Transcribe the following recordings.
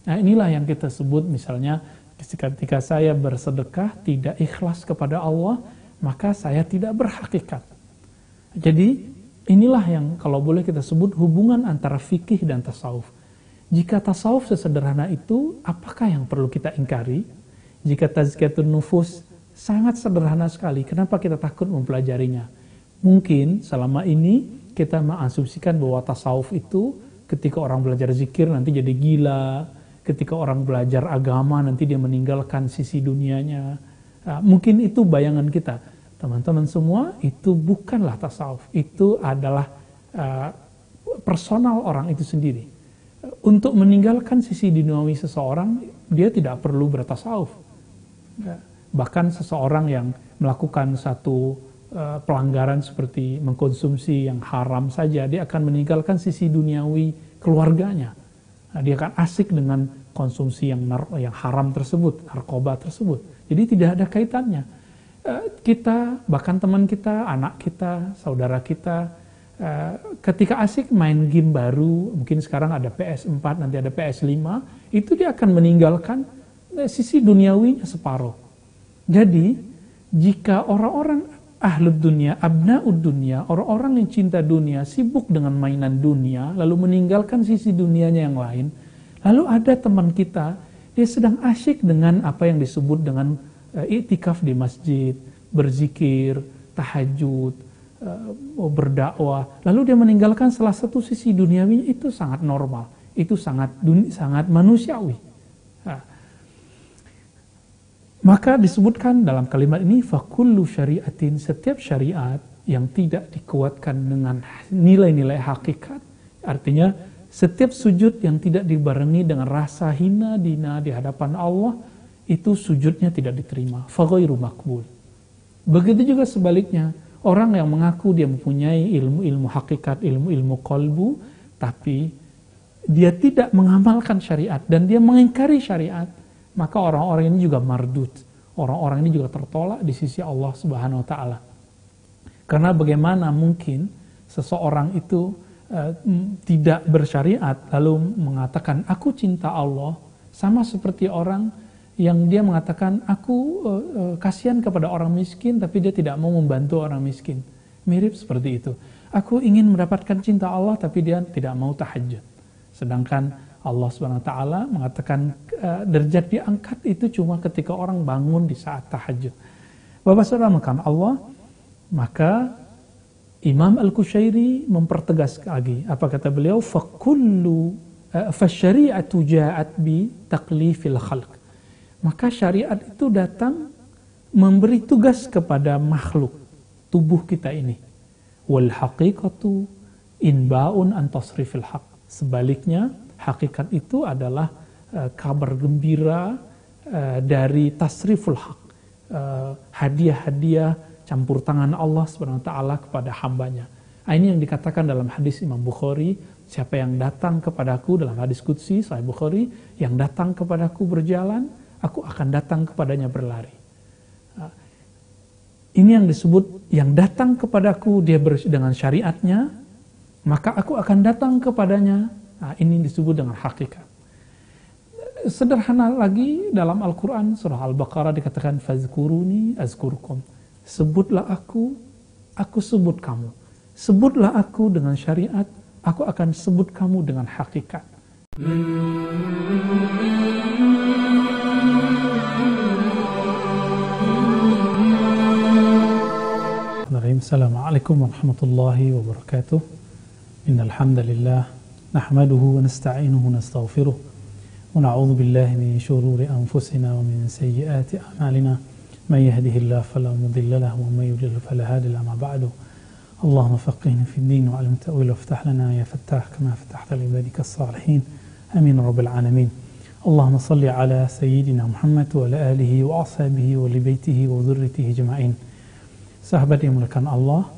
Nah, inilah yang kita sebut misalnya ketika saya bersedekah tidak ikhlas kepada Allah, maka saya tidak berhakikat. Jadi inilah yang kalau boleh kita sebut hubungan antara fikih dan tasawuf. Jika tasawuf sesederhana itu, apakah yang perlu kita ingkari? Jika tazkiyatun nufus sangat sederhana sekali, kenapa kita takut mempelajarinya? Mungkin selama ini kita mengasumsikan bahwa tasawuf itu ketika orang belajar zikir nanti jadi gila, ketika orang belajar agama nanti dia meninggalkan sisi dunianya. Mungkin itu bayangan kita. Teman-teman semua, itu bukanlah tasawuf. Itu adalah personal orang itu sendiri. Untuk meninggalkan sisi duniawi seseorang, dia tidak perlu bertasawuf. Bahkan seseorang yang melakukan satu pelanggaran seperti mengkonsumsi yang haram saja, dia akan meninggalkan sisi duniawi keluarganya. Dia akan asik dengan konsumsi yang haram tersebut, narkoba tersebut. Jadi tidak ada kaitannya. Kita, bahkan teman kita, anak kita, saudara kita, ketika asik main game baru, mungkin sekarang ada PS4, nanti ada PS5, itu dia akan meninggalkan sisi duniawinya separuh. Jadi, jika orang-orang ahlud dunia, abnaud dunia, orang-orang yang cinta dunia, sibuk dengan mainan dunia, lalu meninggalkan sisi dunianya yang lain, lalu ada teman kita, dia sedang asyik dengan apa yang disebut dengan iktikaf di masjid, berzikir, tahajud, berdakwah, lalu dia meninggalkan salah satu sisi duniawi, itu sangat normal, itu sangat manusiawi. Maka disebutkan dalam kalimat ini, fakullu syariatin, setiap syariat yang tidak dikuatkan dengan nilai-nilai hakikat, artinya setiap sujud yang tidak dibarengi dengan rasa hina dina di hadapan Allah, itu sujudnya tidak diterima, faghairu makbul. Begitu juga sebaliknya, orang yang mengaku dia mempunyai ilmu-ilmu hakikat, ilmu-ilmu qalbu, tapi dia tidak mengamalkan syariat dan dia mengingkari syariat, maka orang-orang ini juga mardud. Orang-orang ini juga tertolak di sisi Allah Subhanahu wa taala. Karena bagaimana mungkin seseorang itu tidak bersyariat lalu mengatakan aku cinta Allah, sama seperti orang yang dia mengatakan aku kasihan kepada orang miskin tapi dia tidak mau membantu orang miskin. Mirip seperti itu. Aku ingin mendapatkan cinta Allah tapi dia tidak mau tahajud. Sedangkan Allah Subhanahu wa taala mengatakan derajat diangkat itu cuma ketika orang bangun di saat tahajud. Bapak Saudara makan Allah, maka Imam Al-Qushairi mempertegas lagi. Apa kata beliau? Fasyari'atu ja'at bi taklifil khalq. Maka syariat itu datang memberi tugas kepada makhluk tubuh kita ini. Wal haqiqatu inba'un an tasrifil haq. Sebaliknya, hakikat itu adalah kabar gembira dari tasriful haq, hadiah-hadiah campur tangan Allah SWT kepada hambanya. Ini yang dikatakan dalam hadis Imam Bukhari, siapa yang datang kepadaku, dalam hadis qudsi Sahih Bukhari, yang datang kepadaku berjalan, aku akan datang kepadanya berlari. Ini yang disebut, yang datang kepadaku dia dengan syariatnya, maka aku akan datang kepadanya. Ini disebut dengan hakikat. Sederhana lagi dalam Al-Quran, surah Al-Baqarah dikatakan, fazkuruni azkurkum. Sebutlah aku sebut kamu. Sebutlah aku dengan syariat, aku akan sebut kamu dengan hakikat. Assalamualaikum warahmatullahi wabarakatuh. Innal hamdalillah nahmaduhu wa nasta'inuhu wa nastaghfiruh wa na'udzu billahi min shururi anfusina wa min sayyiati a'malina may yahdihillahu fala mudilla lahu wa may yudlil fala hadiya lahu. Ma ba'du. Allahumma faqihna fid din wa 'allim ta'wil wa iftah lana ya fattah kama fatahta li ibadika as-salihin. Amin rabbil alamin. Allahumma salli ala sayyidina Muhammad wa ala alihi wa ashabihi wa li baitihi wa dhurriyyatihi ajma'in. Sahabat yang dimuliakan Allah,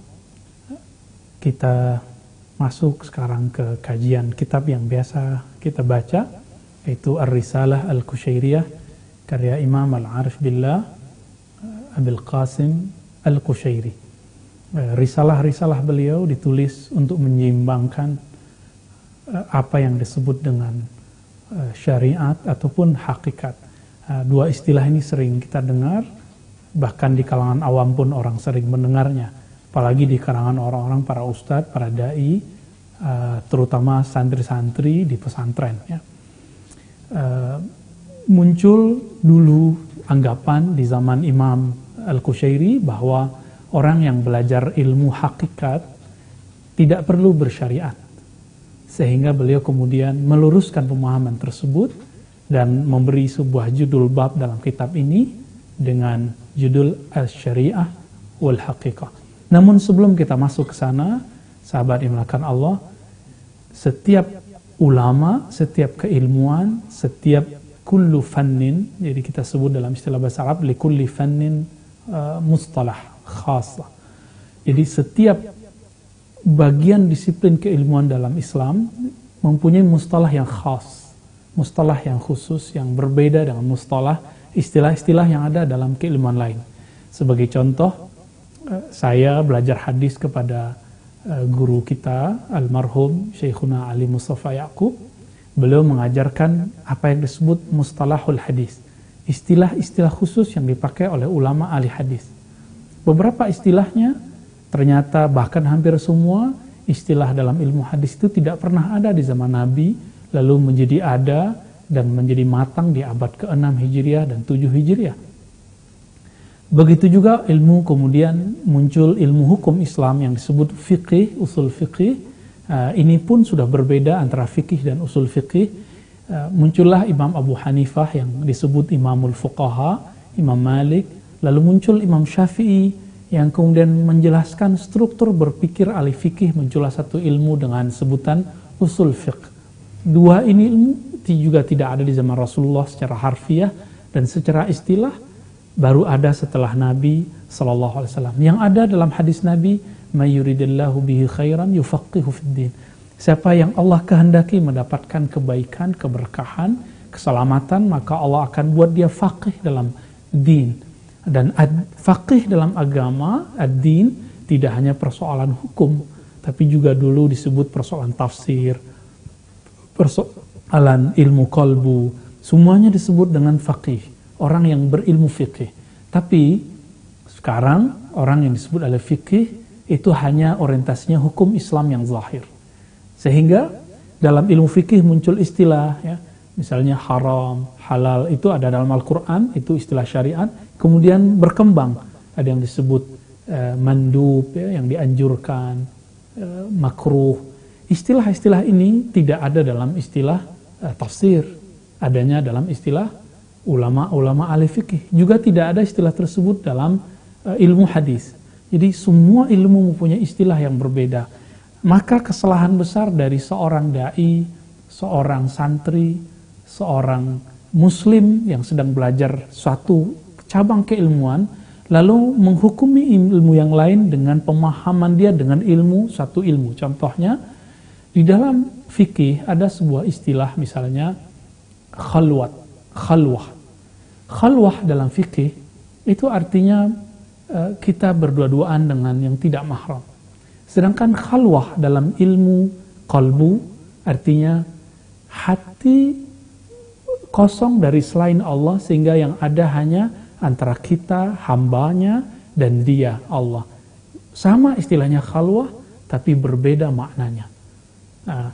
kita masuk sekarang ke kajian kitab yang biasa kita baca, yaitu Ar-Risalah Al-Qushairiyah karya Imam Al-Arif Billah Abil Qasim Al-Qushairi. Risalah-risalah beliau ditulis untuk menyeimbangkan apa yang disebut dengan syariat ataupun hakikat. Dua istilah ini sering kita dengar, bahkan di kalangan awam pun orang sering mendengarnya, apalagi di kalangan orang-orang para ustadz, para dai, terutama santri-santri di pesantren. Ya. Muncul dulu anggapan di zaman Imam Al-Qushairi bahwa orang yang belajar ilmu hakikat tidak perlu bersyariat, sehingga beliau kemudian meluruskan pemahaman tersebut dan memberi sebuah judul bab dalam kitab ini dengan judul Al-Syariah wal Haqiqah. Namun sebelum kita masuk ke sana, sahabat dimulakan Allah, setiap ulama, setiap keilmuan, setiap kullu fannin, jadi kita sebut dalam istilah bahasa Arab likulli fannin mustalah khasah. Jadi setiap bagian disiplin keilmuan dalam Islam mempunyai mustalah yang khas, mustalah yang khusus, yang berbeda dengan mustalah istilah-istilah yang ada dalam keilmuan lain. Sebagai contoh, saya belajar hadis kepada guru kita, almarhum Syekhuna Ali Mustafa Yaqub. Beliau mengajarkan apa yang disebut mustalahul hadis, istilah-istilah khusus yang dipakai oleh ulama ahli hadis. Beberapa istilahnya ternyata bahkan hampir semua istilah dalam ilmu hadis itu tidak pernah ada di zaman Nabi, lalu menjadi ada dan menjadi matang di abad ke-6 Hijriah dan 7 Hijriah. Begitu juga ilmu, kemudian muncul ilmu hukum Islam yang disebut fiqih, usul fiqih. Ini pun sudah berbeda antara fikih dan usul fiqih. Muncullah Imam Abu Hanifah yang disebut Imamul Fuqaha, Imam Malik, lalu muncul Imam Syafi'i yang kemudian menjelaskan struktur berpikir ahli fikih. Muncullah satu ilmu dengan sebutan usul fiqh. Dua ini ilmu juga tidak ada di zaman Rasulullah secara harfiah, dan secara istilah baru ada setelah Nabi SAW. Yang ada dalam hadis Nabi, may yuridillahu bihi khairan yufaqihu fiddin. Siapa yang Allah kehendaki mendapatkan kebaikan, keberkahan, keselamatan, maka Allah akan buat dia faqih dalam din. Dan faqih dalam agama, ad-din, tidak hanya persoalan hukum, tapi juga dulu disebut persoalan tafsir, persoalan ilmu qalbu, semuanya disebut dengan faqih, orang yang berilmu fikih. Tapi sekarang orang yang disebut ahli fikih itu hanya orientasinya hukum Islam yang zahir. Sehingga dalam ilmu fikih muncul istilah, ya, misalnya haram, halal, itu ada dalam Al-Quran, itu istilah syariat. Kemudian berkembang, ada yang disebut mandub, ya, yang dianjurkan, makruh. Istilah-istilah ini tidak ada dalam istilah tafsir, adanya dalam istilah ulama-ulama ahli fikih. Juga tidak ada istilah tersebut dalam ilmu hadis. Jadi semua ilmu mempunyai istilah yang berbeda. Maka kesalahan besar dari seorang dai, seorang santri, seorang muslim yang sedang belajar suatu cabang keilmuan, lalu menghukumi ilmu yang lain dengan pemahaman dia dengan ilmu satu ilmu. Contohnya, di dalam fikih ada sebuah istilah, misalnya khalwah. Khalwah dalam fikih itu artinya kita berdua-duaan dengan yang tidak mahram. Sedangkan khalwah dalam ilmu qalbu artinya hati kosong dari selain Allah, sehingga yang ada hanya antara kita, hambanya, dan dia, Allah. Sama istilahnya khalwah, tapi berbeda maknanya. Nah,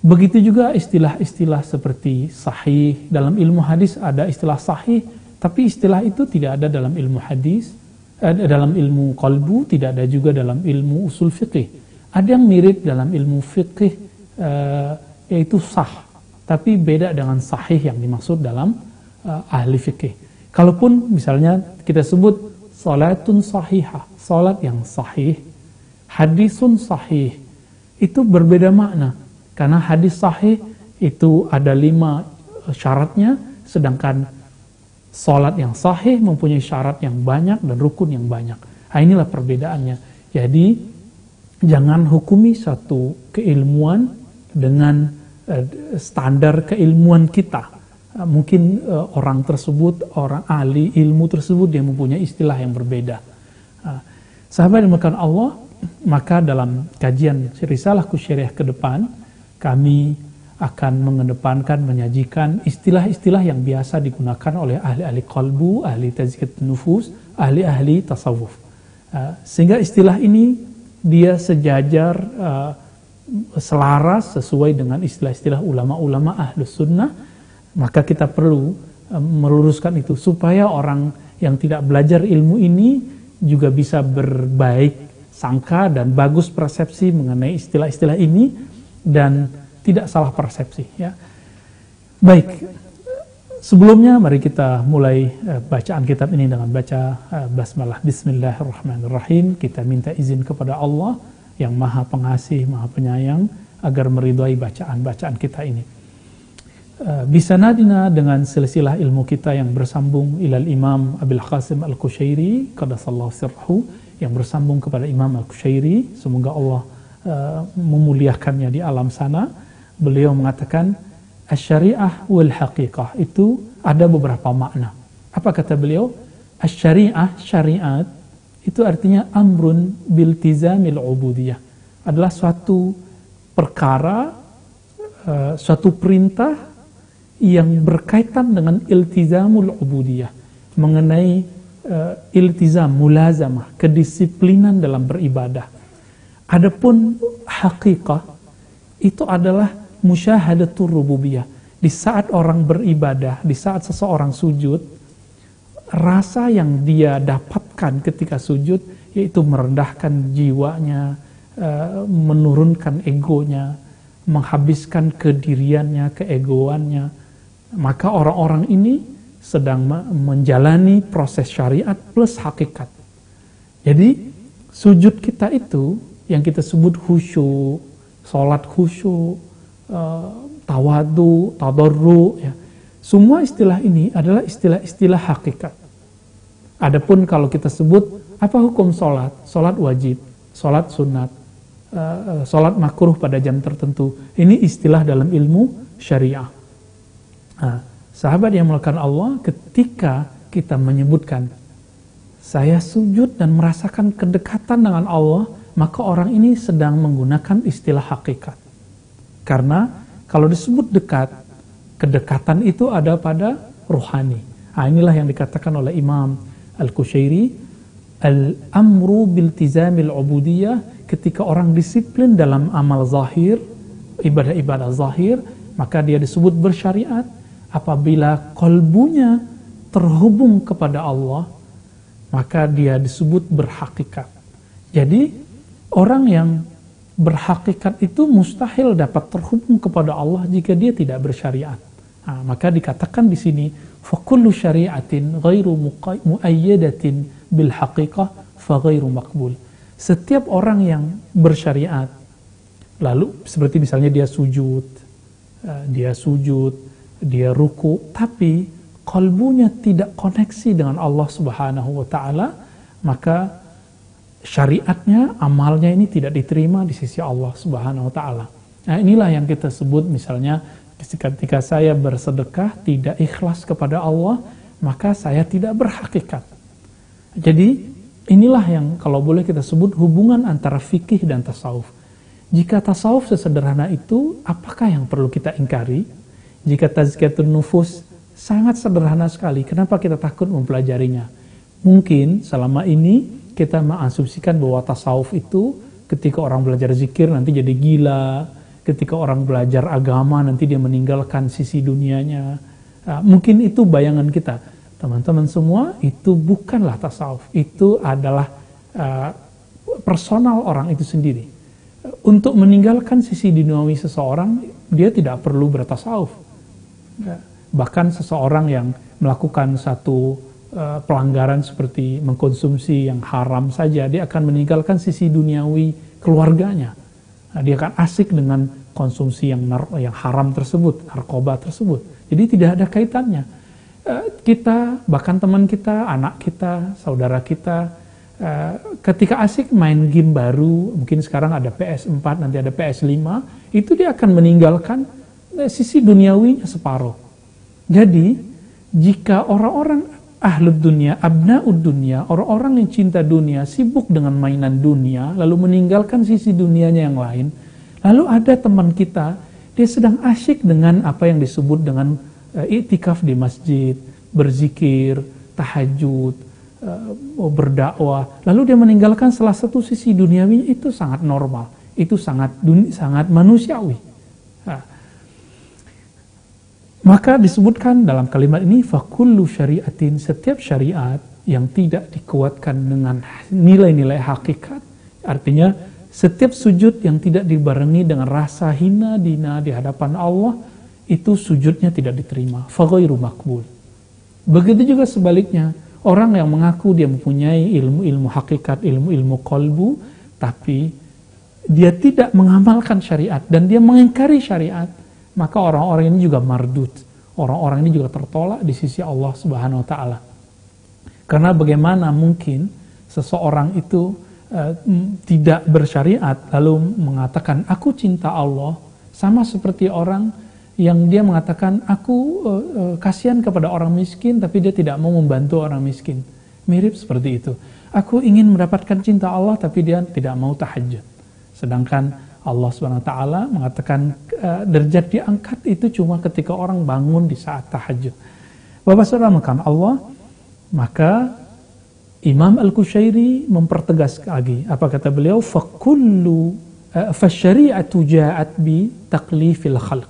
begitu juga istilah-istilah seperti sahih. Dalam ilmu hadis ada istilah sahih, tapi istilah itu tidak ada dalam ilmu hadis, dalam ilmu qalbu, tidak ada juga dalam ilmu usul fiqih. Ada yang mirip dalam ilmu fiqih, yaitu sah, tapi beda dengan sahih yang dimaksud dalam ahli fiqih. Kalaupun misalnya kita sebut salatun sahihah, salat yang sahih, hadisun sahih, itu berbeda makna. Karena hadis sahih itu ada 5 syaratnya, sedangkan salat yang sahih mempunyai syarat yang banyak dan rukun yang banyak. Nah, inilah perbedaannya. Jadi jangan hukumi satu keilmuan dengan standar keilmuan kita. Mungkin orang tersebut, orang ahli ilmu tersebut, dia mempunyai istilah yang berbeda. Sahabat dimuliakan Allah, maka dalam kajian Risalah Qusyariah ke depan, kami akan mengedepankan, menyajikan istilah-istilah yang biasa digunakan oleh ahli-ahli qalbu, ahli tazkiyatun nufus, ahli-ahli tasawuf. Sehingga istilah ini dia sejajar, selaras sesuai dengan istilah-istilah ulama-ulama ahlus sunnah. Maka kita perlu meluruskan itu supaya orang yang tidak belajar ilmu ini juga bisa berbaik sangka dan bagus persepsi mengenai istilah-istilah ini dan tidak salah persepsi, ya. Baik, sebelumnya mari kita mulai bacaan kitab ini dengan baca basmalah. Bismillahirrahmanirrahim. Kita minta izin kepada Allah yang Maha Pengasih, Maha Penyayang agar meridhai bacaan-bacaan kita ini. Bisanadina, dengan silsilah ilmu kita yang bersambung ilal Imam Abil Qasim Al-Qushayri qaddasallahu sirrahu, yang bersambung kepada Imam Al-Qushayri, semoga Allah memuliakannya di alam sana. Beliau mengatakan asy-syariah wal haqiqah, itu ada beberapa makna. Apa kata beliau? Asy-syariah, syariat itu artinya amrun biltizamil ubudiyah, adalah suatu perkara, suatu perintah yang berkaitan dengan iltizamul ubudiyah, mengenai iltizam, mulazamah, kedisiplinan dalam beribadah. Adapun haqiqah itu adalah musyahadatur rububiyah. Di saat orang beribadah, di saat seseorang sujud, rasa yang dia dapatkan ketika sujud yaitu merendahkan jiwanya, menurunkan egonya, menghabiskan kediriannya, keegoannya. Maka orang-orang ini sedang menjalani proses syariat plus hakikat. Jadi sujud kita itu yang kita sebut khusyuk, salat khusyuk, tawadu, tadarru, ya. Semua istilah ini adalah istilah-istilah hakikat. Adapun kalau kita sebut apa hukum salat, salat wajib, salat sunat, salat makruh pada jam tertentu, ini istilah dalam ilmu syariah. Sahabat yang melakukan Allah, ketika kita menyebutkan saya sujud dan merasakan kedekatan dengan Allah, maka orang ini sedang menggunakan istilah hakikat. Karena kalau disebut dekat, kedekatan itu ada pada rohani. Inilah yang dikatakan oleh Imam Al-Qushayri, al-amru biltizamil ubudiyah, ketika orang disiplin dalam amal zahir, ibadah-ibadah zahir, maka dia disebut bersyariat. Apabila kolbunya terhubung kepada Allah, maka dia disebut berhakikat. Jadi orang yang berhakikat itu mustahil dapat terhubung kepada Allah jika dia tidak bersyariat. Maka dikatakan di sini, fakullu syari'atin ghairu muayyadatin bil haqiqah fa ghairu maqbul. Setiap orang yang bersyariat, lalu seperti misalnya dia sujud, dia ruku, tapi kalbunya tidak koneksi dengan Allah Subhanahu wa taala, maka syariatnya, amalnya ini tidak diterima di sisi Allah Subhanahu wa taala. Nah, inilah yang kita sebut misalnya ketika saya bersedekah tidak ikhlas kepada Allah, maka saya tidak berhakikat. Jadi inilah yang kalau boleh kita sebut hubungan antara fikih dan tasawuf. Jika tasawuf sesederhana itu, apakah yang perlu kita ingkari? Jika tazkiyatun nufus sangat sederhana sekali, kenapa kita takut mempelajarinya? Mungkin selama ini kita mengasumsikan bahwa tasawuf itu ketika orang belajar zikir nanti jadi gila, ketika orang belajar agama nanti dia meninggalkan sisi dunianya. Mungkin itu bayangan kita. Teman-teman semua, itu bukanlah tasawuf. Itu adalah personal orang itu sendiri. Untuk meninggalkan sisi duniawi seseorang, dia tidak perlu bertasawuf. Bahkan seseorang yang melakukan satu pelanggaran seperti mengkonsumsi yang haram saja, dia akan meninggalkan sisi duniawi keluarganya. Dia akan asik dengan konsumsi yang haram tersebut, narkoba tersebut. Jadi tidak ada kaitannya. Kita, bahkan teman kita, anak kita, saudara kita, ketika asik main game baru, mungkin sekarang ada PS4, nanti ada PS5, itu dia akan meninggalkan sisi duniawinya separuh. Jadi, jika orang-orang ahlud dunia, abnaud dunia, orang-orang yang cinta dunia, sibuk dengan mainan dunia, lalu meninggalkan sisi dunianya yang lain, lalu ada teman kita Dia sedang asyik dengan apa yang disebut dengan iktikaf di masjid, berzikir, tahajud, berdakwah. Lalu dia meninggalkan salah satu sisi duniawi, itu sangat normal, itu sangat manusiawi. Maka disebutkan dalam kalimat ini, fakullu syariatin, setiap syariat yang tidak dikuatkan dengan nilai-nilai hakikat, artinya setiap sujud yang tidak dibarengi dengan rasa hina dina di hadapan Allah, itu sujudnya tidak diterima, faghairu makbul. Begitu juga sebaliknya, orang yang mengaku dia mempunyai ilmu-ilmu hakikat, ilmu-ilmu qalbu, tapi dia tidak mengamalkan syariat dan dia mengingkari syariat, maka orang-orang ini juga mardud. Orang-orang ini juga tertolak di sisi Allah Subhanahu wa taala. Karena bagaimana mungkin seseorang itu tidak bersyariat lalu mengatakan aku cinta Allah, sama seperti orang yang dia mengatakan aku kasihan kepada orang miskin tapi dia tidak mau membantu orang miskin. Mirip seperti itu. Aku ingin mendapatkan cinta Allah tapi dia tidak mau tahajud. Sedangkan Allah SWT mengatakan derajat diangkat itu cuma ketika orang bangun di saat tahajud. Bapak saudara makan Allah, maka Imam Al-Qushairi mempertegas lagi. Apa kata beliau? Fasyari'atu ja'at bi taklifil khalq.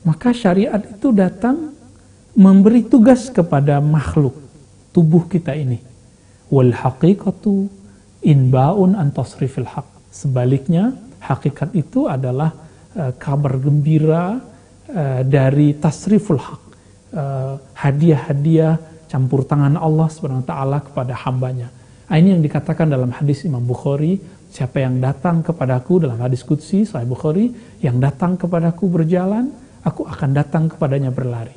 Maka syariat itu datang memberi tugas kepada makhluk, tubuh kita ini. Wal haqiqatu inba'un an tasrifil haq. Sebaliknya, hakikat itu adalah kabar gembira dari tasriful haq. Hadiah-hadiah campur tangan Allah SWT kepada hambanya. Ini yang dikatakan dalam hadis Imam Bukhari, siapa yang datang kepadaku, dalam hadis Qudsi Sahih Bukhari, yang datang kepadaku berjalan, aku akan datang kepadanya berlari.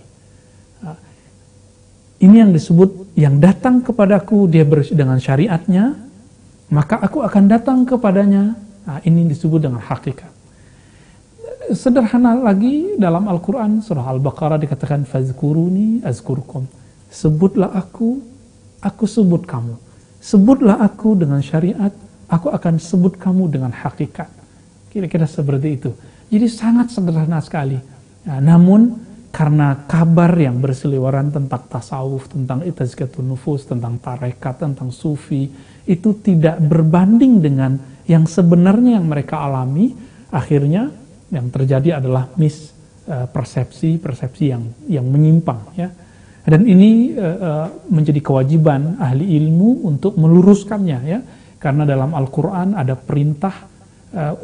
Ini yang disebut, yang datang kepadaku dia dengan syariatnya, maka aku akan datang kepadanya. Ini disebut dengan hakikat. Sederhana lagi, dalam Al-Quran surah Al-Baqarah dikatakan fazkuruni azkurkum. Sebutlah aku sebut kamu. Sebutlah aku dengan syariat, aku akan sebut kamu dengan hakikat. Kira-kira seperti itu. Jadi sangat sederhana sekali. Namun karena kabar yang berseliweran tentang tasawuf, tentang tazkiyatun nufus, tentang tarekat, tentang sufi, itu tidak berbanding dengan yang sebenarnya yang mereka alami, akhirnya yang terjadi adalah persepsi yang menyimpang, ya. Dan ini menjadi kewajiban ahli ilmu untuk meluruskannya, ya. Karena dalam Al-Quran ada perintah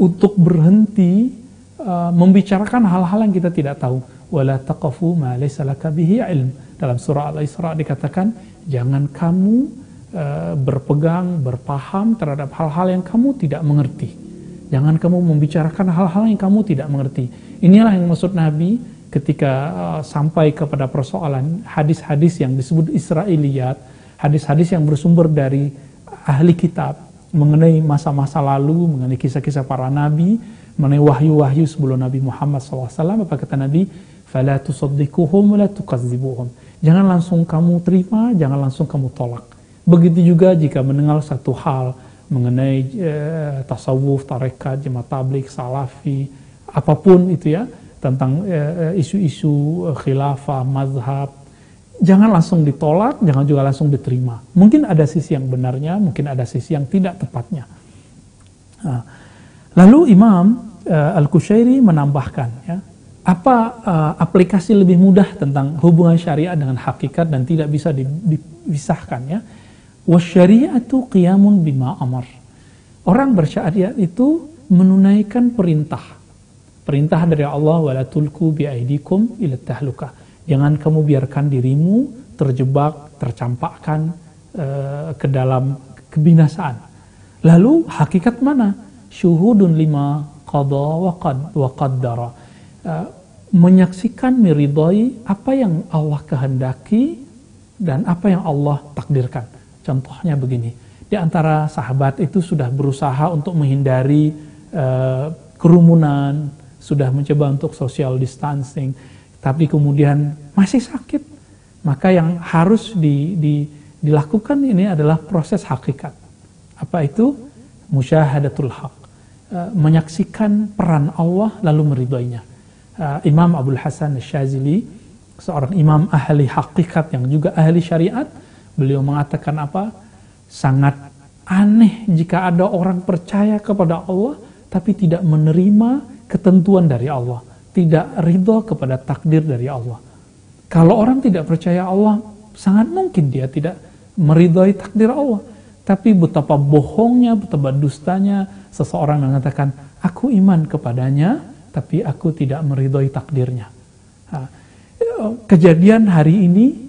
untuk berhenti membicarakan hal-hal yang kita tidak tahu. Wala taqafu ma laysa laka bihi ilm. Dalam surah Al-Isra dikatakan, jangan kamu berpegang, berpaham terhadap hal-hal yang kamu tidak mengerti. Jangan kamu membicarakan hal-hal yang kamu tidak mengerti. Inilah yang maksud Nabi ketika sampai kepada persoalan hadis-hadis yang disebut Israiliyat, hadis-hadis yang bersumber dari ahli kitab, mengenai masa-masa lalu, mengenai kisah-kisah para nabi, mengenai wahyu-wahyu sebelum Nabi Muhammad SAW, apa kata Nabi? فَلَا تُصَدِّقُهُمْ وَلَا تُكَذِّبُهُمْ. Jangan langsung kamu terima, jangan langsung kamu tolak. Begitu juga jika mendengar satu hal mengenai tasawuf, tarekat, jemaah tabligh, salafi, apapun itu, ya, tentang isu-isu khilafah, mazhab, jangan langsung ditolak, jangan juga langsung diterima. Mungkin ada sisi yang benarnya, mungkin ada sisi yang tidak tepatnya. Lalu Imam Al-Qushairi menambahkan, ya, apa aplikasi lebih mudah tentang hubungan syariat dengan hakikat dan tidak bisa dipisahkan, ya. Wasyari'atu qiyamun bima amar. Orang bersyariat itu menunaikan perintah dari Allah, wala tulku biaidikum ila tahlukah. Jangan kamu biarkan dirimu terjebak, tercampakkan ke dalam kebinasaan. Lalu hakikat mana? Syuhudun lima qada wa qaddara. Menyaksikan, meridai apa yang Allah kehendaki dan apa yang Allah takdirkan. Contohnya begini, di antara sahabat itu sudah berusaha untuk menghindari kerumunan, sudah mencoba untuk social distancing, tapi kemudian masih sakit. Maka yang harus dilakukan ini adalah proses hakikat. Apa itu? Musyahadatul haq. Menyaksikan peran Allah lalu meridainya. Imam Abdul Hasan Asy-Syadzili, seorang imam ahli hakikat yang juga ahli syariat, beliau mengatakan apa? Sangat aneh jika ada orang percaya kepada Allah tapi tidak menerima ketentuan dari Allah, tidak ridho kepada takdir dari Allah. Kalau orang tidak percaya Allah, sangat mungkin dia tidak meridhoi takdir Allah. Tapi betapa bohongnya, betapa dustanya seseorang mengatakan, aku iman kepadanya, tapi aku tidak meridhoi takdirnya. Nah, kejadian hari ini,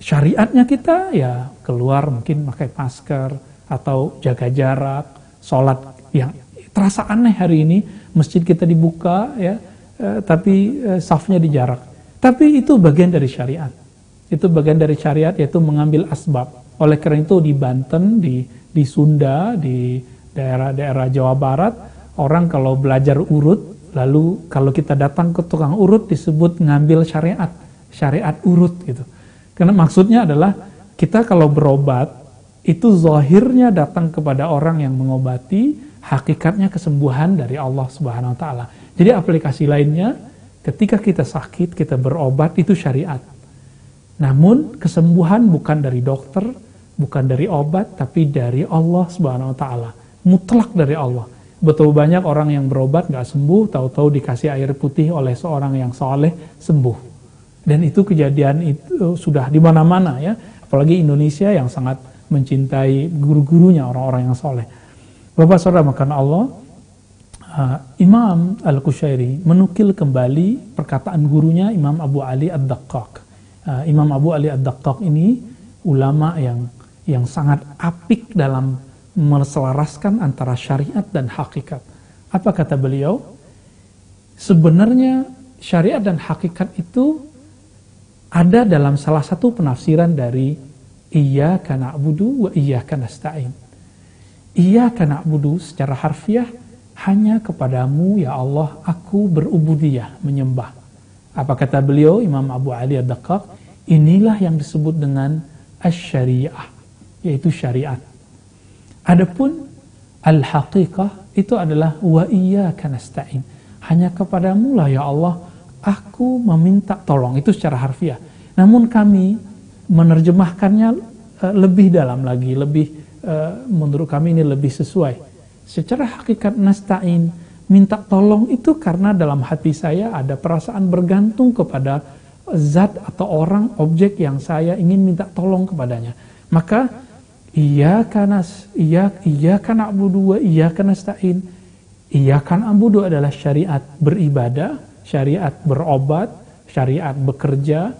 syariatnya kita ya keluar mungkin pakai masker, atau jaga jarak, sholat yang terasa aneh hari ini, masjid kita dibuka, ya, tapi safnya di jarak. Tapi itu bagian dari syariat. Itu bagian dari syariat, yaitu mengambil asbab. Oleh karena itu di Banten, di Sunda, di daerah-daerah Jawa Barat, orang kalau belajar urut, lalu kalau kita datang ke tukang urut disebut ngambil syariat urut gitu. Karena maksudnya adalah kita kalau berobat, itu zahirnya datang kepada orang yang mengobati, hakikatnya kesembuhan dari Allah Subhanahu wa taala. Jadi aplikasi lainnya, ketika kita sakit, kita berobat, itu syariat. Namun kesembuhan bukan dari dokter, bukan dari obat, tapi dari Allah Subhanahu wa taala. Mutlak dari Allah. Betul banyak orang yang berobat nggak sembuh, tahu-tahu dikasih air putih oleh seorang yang saleh sembuh. Dan itu kejadian itu sudah di mana-mana ya, apalagi Indonesia yang sangat mencintai guru-gurunya, orang-orang yang saleh. Bapak saudara makan Allah, Imam Al-Qushairi menukil kembali perkataan gurunya Imam Abu Ali Ad-Daqqaq. Imam Abu Ali Ad-Daqqaq ini ulama yang sangat apik dalam menselaraskan antara syariat dan hakikat. Apa kata beliau? Sebenarnya syariat dan hakikat itu ada dalam salah satu penafsiran dari iyyaka na'budu wa iyyaka nasta'in. Iyyaka na'budu secara harfiah, hanya kepadamu ya Allah aku berubudiyah, menyembah. Apa kata beliau Imam Abu Ali Ad-Daqqaq? Inilah yang disebut dengan asy-syariah, yaitu syariat. Adapun al-haqiqah itu adalah wa iyyaka nasta'in. Hanya kepadamu lah ya Allah aku meminta tolong, itu secara harfiah. Namun kami menerjemahkannya lebih dalam lagi, menurut kami ini lebih sesuai. Secara hakikat nasta'in, minta tolong itu karena dalam hati saya ada perasaan bergantung kepada zat atau orang, objek yang saya ingin minta tolong kepadanya. Maka iyyaka na'budu wa iyyaka nasta'in. Iyyaka na'budu adalah syariat beribadah, syariat berobat, syariat bekerja.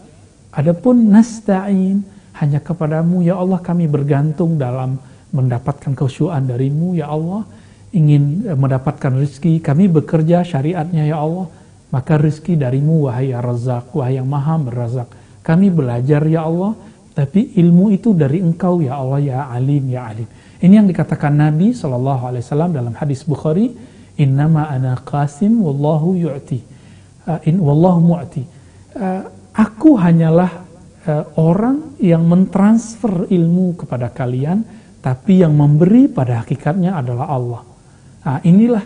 Adapun nasta'in, hanya kepadamu ya Allah kami bergantung dalam mendapatkan khusyuan darimu ya Allah, ingin mendapatkan rezeki, kami bekerja syariatnya ya Allah, maka rezeki darimu wahai ya Razzaq, wahai yang maha merazak. Kami belajar ya Allah, tapi ilmu itu dari engkau ya Allah ya alim ya alim. Ini yang dikatakan Nabi SAW dalam hadis Bukhari, innama ana qasim wallahu yu'ti, wallahu mu'ti. Aku hanyalah orang yang mentransfer ilmu kepada kalian, tapi yang memberi pada hakikatnya adalah Allah. Nah, inilah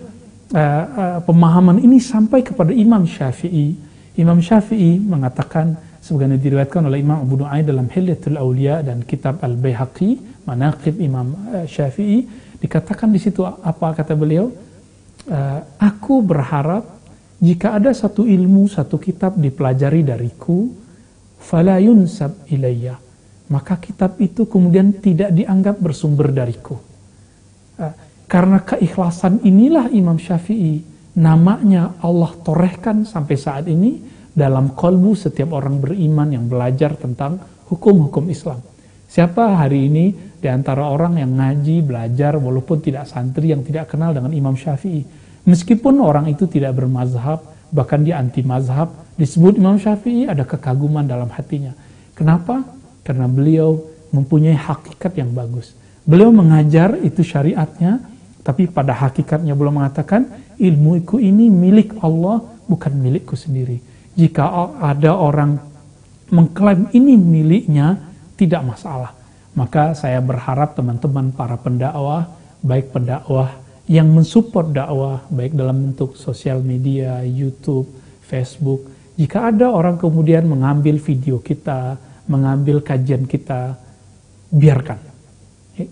pemahaman ini sampai kepada Imam Syafi'i. Imam Syafi'i mengatakan, sebagaimana diriwayatkan oleh Imam Abu Nu'aim dalam Hilyatul Auliya dan kitab Al-Baihaqi, Manaqib Imam Syafi'i, dikatakan di situ apa kata beliau? Aku berharap jika ada satu ilmu, satu kitab dipelajari dariku, fala yunsab ilayya, maka kitab itu kemudian tidak dianggap bersumber dariku. Karena keikhlasan inilah Imam Syafi'i, namanya Allah torehkan sampai saat ini dalam kolbu setiap orang beriman yang belajar tentang hukum-hukum Islam. Siapa hari ini di antara orang yang ngaji, belajar, walaupun tidak santri, yang tidak kenal dengan Imam Syafi'i? Meskipun orang itu tidak bermazhab, bahkan dia anti mazhab, disebut Imam Syafi'i, ada kekaguman dalam hatinya. Kenapa? Karena beliau mempunyai hakikat yang bagus. Beliau mengajar itu syariatnya, tapi pada hakikatnya beliau mengatakan, ilmuku ini milik Allah, bukan milikku sendiri. Jika ada orang mengklaim ini miliknya, tidak masalah. Maka saya berharap teman-teman para pendakwah, baik pendakwah yang mensupport dakwah, baik dalam bentuk sosial media, YouTube, Facebook. Jika ada orang kemudian mengambil video kita, mengambil kajian kita, biarkan,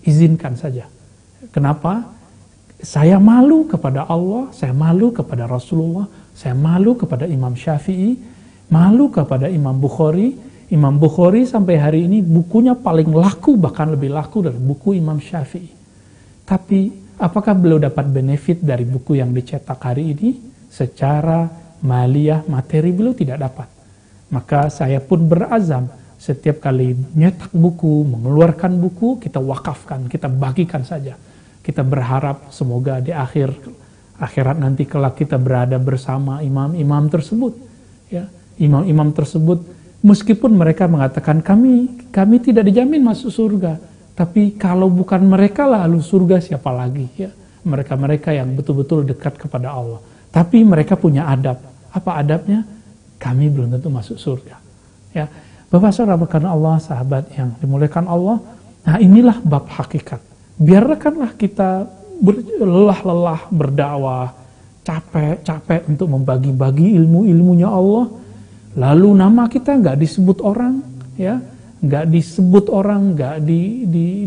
izinkan saja. Kenapa? Saya malu kepada Allah, saya malu kepada Rasulullah, saya malu kepada Imam Syafi'i, malu kepada Imam Bukhari. Imam Bukhari sampai hari ini bukunya paling laku, bahkan lebih laku dari buku Imam Syafi'i. Tapi apakah beliau dapat benefit dari buku yang dicetak hari ini? Secara maliyah, materi beliau tidak dapat. Maka saya pun berazam, setiap kali nyetak buku, mengeluarkan buku, kita wakafkan, kita bagikan saja. Kita berharap semoga di akhirat nanti kelak kita berada bersama imam-imam tersebut. Ya, imam-imam tersebut, meskipun mereka mengatakan kami tidak dijamin masuk surga, tapi kalau bukan mereka lalu surga siapa lagi? Ya, mereka-mereka yang betul-betul dekat kepada Allah. Tapi mereka punya adab. Apa adabnya? Kami belum tentu masuk surga. Ya, Bapak Saudara karena Allah, sahabat yang dimuliakan Allah. Nah, inilah bab hakikat. Biarkanlah kita lelah-lelah berdakwah, capek-capek untuk membagi-bagi ilmu-ilmunya Allah. Lalu nama kita nggak disebut orang, ya, nggak disebut orang, nggak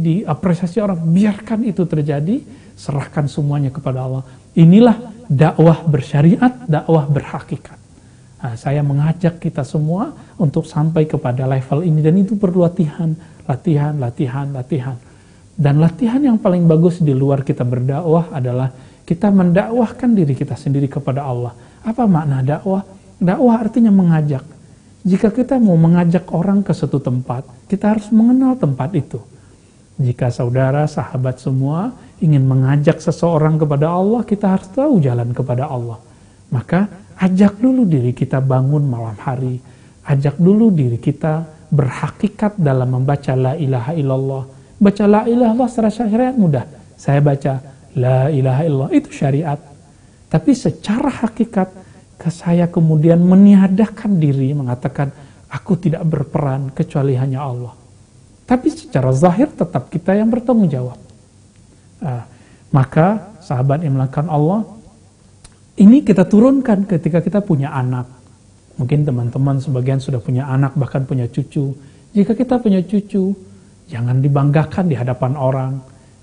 diapresiasi orang. Biarkan itu terjadi, serahkan semuanya kepada Allah. Inilah dakwah bersyariat, dakwah berhakikat. Nah, saya mengajak kita semua untuk sampai kepada level ini, dan itu perlu latihan. Dan latihan yang paling bagus di luar kita berdakwah adalah kita mendakwahkan diri kita sendiri kepada Allah. Apa makna dakwah? Dakwah artinya mengajak. Jika kita mau mengajak orang ke suatu tempat, kita harus mengenal tempat itu. Jika saudara, sahabat semua ingin mengajak seseorang kepada Allah, kita harus tahu jalan kepada Allah. Maka ajak dulu diri kita bangun malam hari. Ajak dulu diri kita berhakikat dalam membaca la ilaha illallah. Baca la ilaha illallah secara syariat mudah. Saya baca la ilaha illallah, itu syariat. Tapi secara hakikat, saya kemudian meniadakan diri, mengatakan aku tidak berperan kecuali hanya Allah. Tapi secara zahir tetap kita yang bertanggung jawab. Maka sahabat yang melakukan Allah, ini kita turunkan ketika kita punya anak. Mungkin teman-teman sebagian sudah punya anak, bahkan punya cucu. Jika kita punya cucu, jangan dibanggakan di hadapan orang.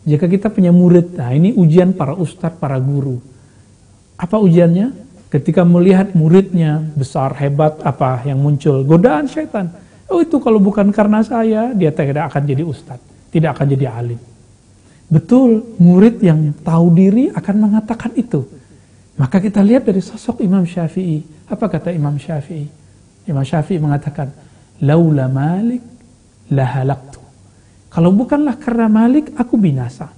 Jika kita punya murid, nah ini ujian para ustadz, para guru. Apa ujiannya? Ketika melihat muridnya besar, hebat, apa yang muncul? Godaan syaitan. Oh, itu kalau bukan karena saya, dia tidak akan jadi ustadz, tidak akan jadi alim. Betul, murid yang tahu diri akan mengatakan itu. Maka kita lihat dari sosok Imam Syafi'i. Apa kata Imam Syafi'i? Imam Syafi'i mengatakan, laula Malik lahalaktu. Kalau bukanlah karena Malik, aku binasa.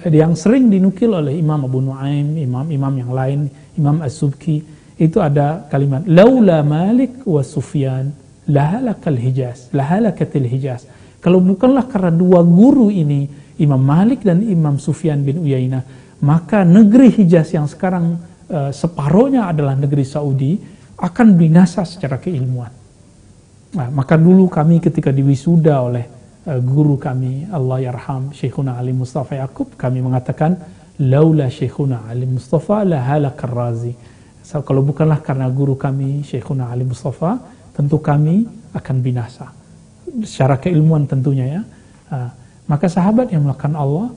Yang sering dinukil oleh Imam Abu Nuaim, imam-imam yang lain, Imam As-Subki, itu ada kalimat, laula Malik wa Sufyan, lahalakatil Hijaz. Kalau bukanlah karena dua guru ini, Imam Malik dan Imam Sufyan bin Uyainah, maka negeri Hijaz yang sekarang separohnya adalah negeri Saudi, akan binasa secara keilmuan. Nah, maka dulu kami ketika diwisuda oleh guru kami, Allah yarham, Syekhuna Ali Mustafa Yaqub, kami mengatakan, laula Syekhuna Ali Mustafa lahalakar Razi. So, kalau bukanlah karena guru kami, Syekhuna Ali Mustafa, tentu kami akan binasa. Secara keilmuan tentunya ya. Maka sahabat yang melakukan Allah,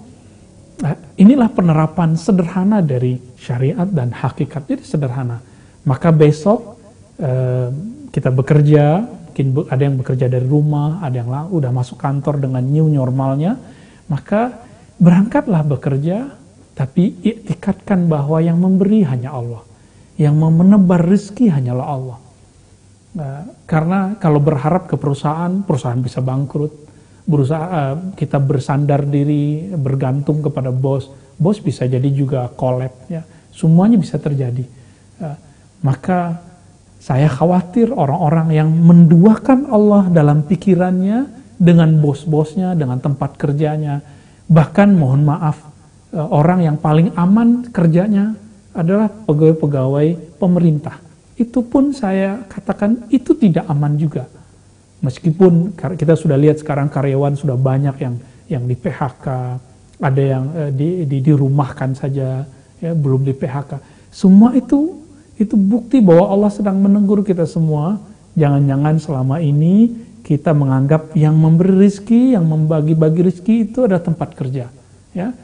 inilah penerapan sederhana dari syariat dan hakikat. Jadi sederhana. Maka besok kita bekerja, mungkin ada yang bekerja dari rumah, ada yang udah masuk kantor dengan new normalnya, maka berangkatlah bekerja, tapi iktikadkan bahwa yang memberi hanya Allah, yang menebar rezeki hanyalah Allah. Karena kalau berharap ke perusahaan bisa bangkrut, kita bersandar diri, bergantung kepada bos bisa jadi juga collab, ya. Semuanya bisa terjadi. Maka saya khawatir orang-orang yang menduakan Allah dalam pikirannya dengan bos-bosnya, dengan tempat kerjanya. Bahkan mohon maaf, orang yang paling aman kerjanya adalah pegawai-pegawai pemerintah. Itu pun saya katakan itu tidak aman juga. Meskipun kita sudah lihat sekarang karyawan sudah banyak yang di PHK, ada yang dirumahkan saja, ya, belum di PHK. Semua itu itu bukti bahwa Allah sedang menegur kita semua. Jangan-jangan selama ini kita menganggap yang memberi rezeki, yang membagi-bagi rezeki itu adalah tempat kerja. Ya,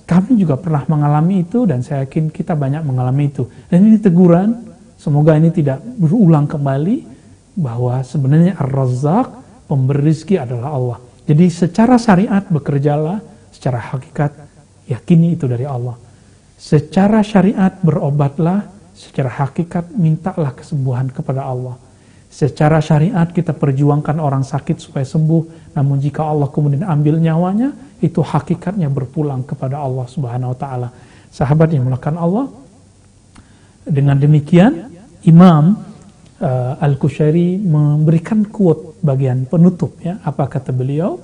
kami juga pernah mengalami itu dan saya yakin kita banyak mengalami itu. Dan ini teguran, semoga ini tidak berulang kembali, bahwa sebenarnya Ar-Razzaq, pemberi rezeki adalah Allah. Jadi secara syariat bekerjalah, secara hakikat yakini itu dari Allah. Secara syariat berobatlah, secara hakikat mintalah kesembuhan kepada Allah. Secara syariat kita perjuangkan orang sakit supaya sembuh, namun jika Allah kemudian ambil nyawanya, itu hakikatnya berpulang kepada Allah Subhanahu wa taala. Sahabat yang melakukan Allah, dengan demikian Imam Al-Qushayri memberikan quote bagian penutup, ya. Apa kata beliau?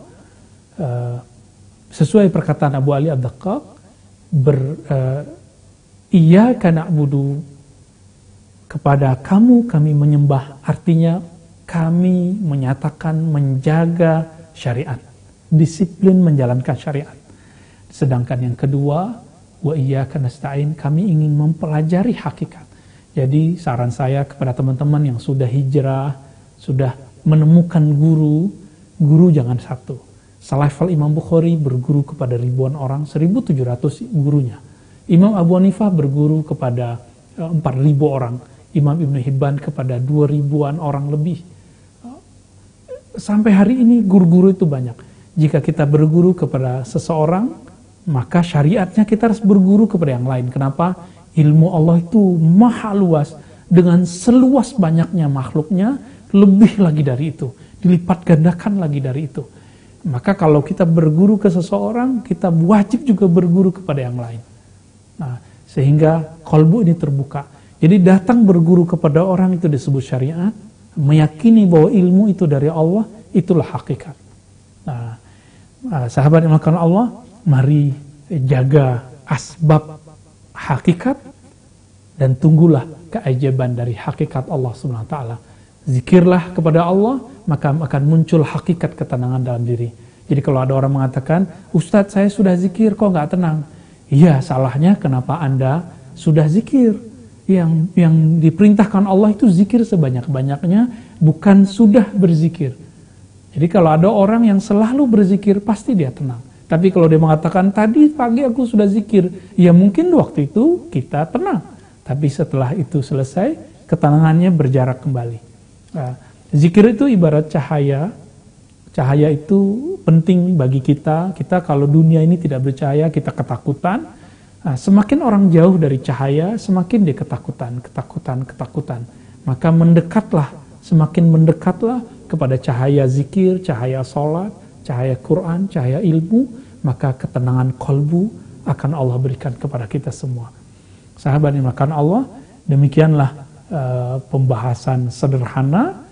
Sesuai perkataan Abu Ali Ad-Daqqaq, iyyaka na'budu, kepada kamu kami menyembah, artinya kami menyatakan menjaga syariat, disiplin menjalankan syariat. Sedangkan yang kedua, wa iyyaka nasta'in, kami ingin mempelajari hakikat. Jadi saran saya kepada teman-teman yang sudah hijrah, sudah menemukan guru jangan satu. Selevel Imam Bukhari berguru kepada ribuan orang, 1.700 gurunya. Imam Abu Hanifah berguru kepada 4.000 orang. Imam Ibn Hibban kepada 2.000-an orang lebih. Sampai hari ini guru-guru itu banyak. Jika kita berguru kepada seseorang, maka syariatnya kita harus berguru kepada yang lain. Kenapa? Ilmu Allah itu maha luas. Dengan seluas banyaknya makhluknya, lebih lagi dari itu. Dilipat gandakan lagi dari itu. Maka kalau kita berguru ke seseorang, kita wajib juga berguru kepada yang lain. Nah, sehingga qalbu ini terbuka. Jadi datang berguru kepada orang itu disebut syariat, meyakini bahwa ilmu itu dari Allah, itulah hakikat. Nah, sahabat yang melakukan Allah, mari jaga asbab hakikat dan tunggulah keajaiban dari hakikat Allah Subhanahu wa taala. Zikirlah kepada Allah, maka akan muncul hakikat ketenangan dalam diri. Jadi kalau ada orang mengatakan, Ustadz saya sudah zikir kok nggak tenang. Iya, salahnya kenapa Anda sudah zikir? Yang diperintahkan Allah itu zikir sebanyak-banyaknya, bukan sudah berzikir. Jadi kalau ada orang yang selalu berzikir, pasti dia tenang. Tapi kalau dia mengatakan, tadi pagi aku sudah zikir, ya mungkin waktu itu kita tenang. Tapi setelah itu selesai, ketenangannya berjarak kembali. Nah, zikir itu ibarat cahaya. Cahaya itu penting bagi kita. Kita kalau dunia ini tidak bercahaya, kita ketakutan. Nah, semakin orang jauh dari cahaya, semakin dia ketakutan. Maka mendekatlah, semakin mendekatlah kepada cahaya zikir, cahaya sholat, cahaya Quran, cahaya ilmu, maka ketenangan kolbu akan Allah berikan kepada kita semua. Sahabat yang melakukan Allah, demikianlah pembahasan sederhana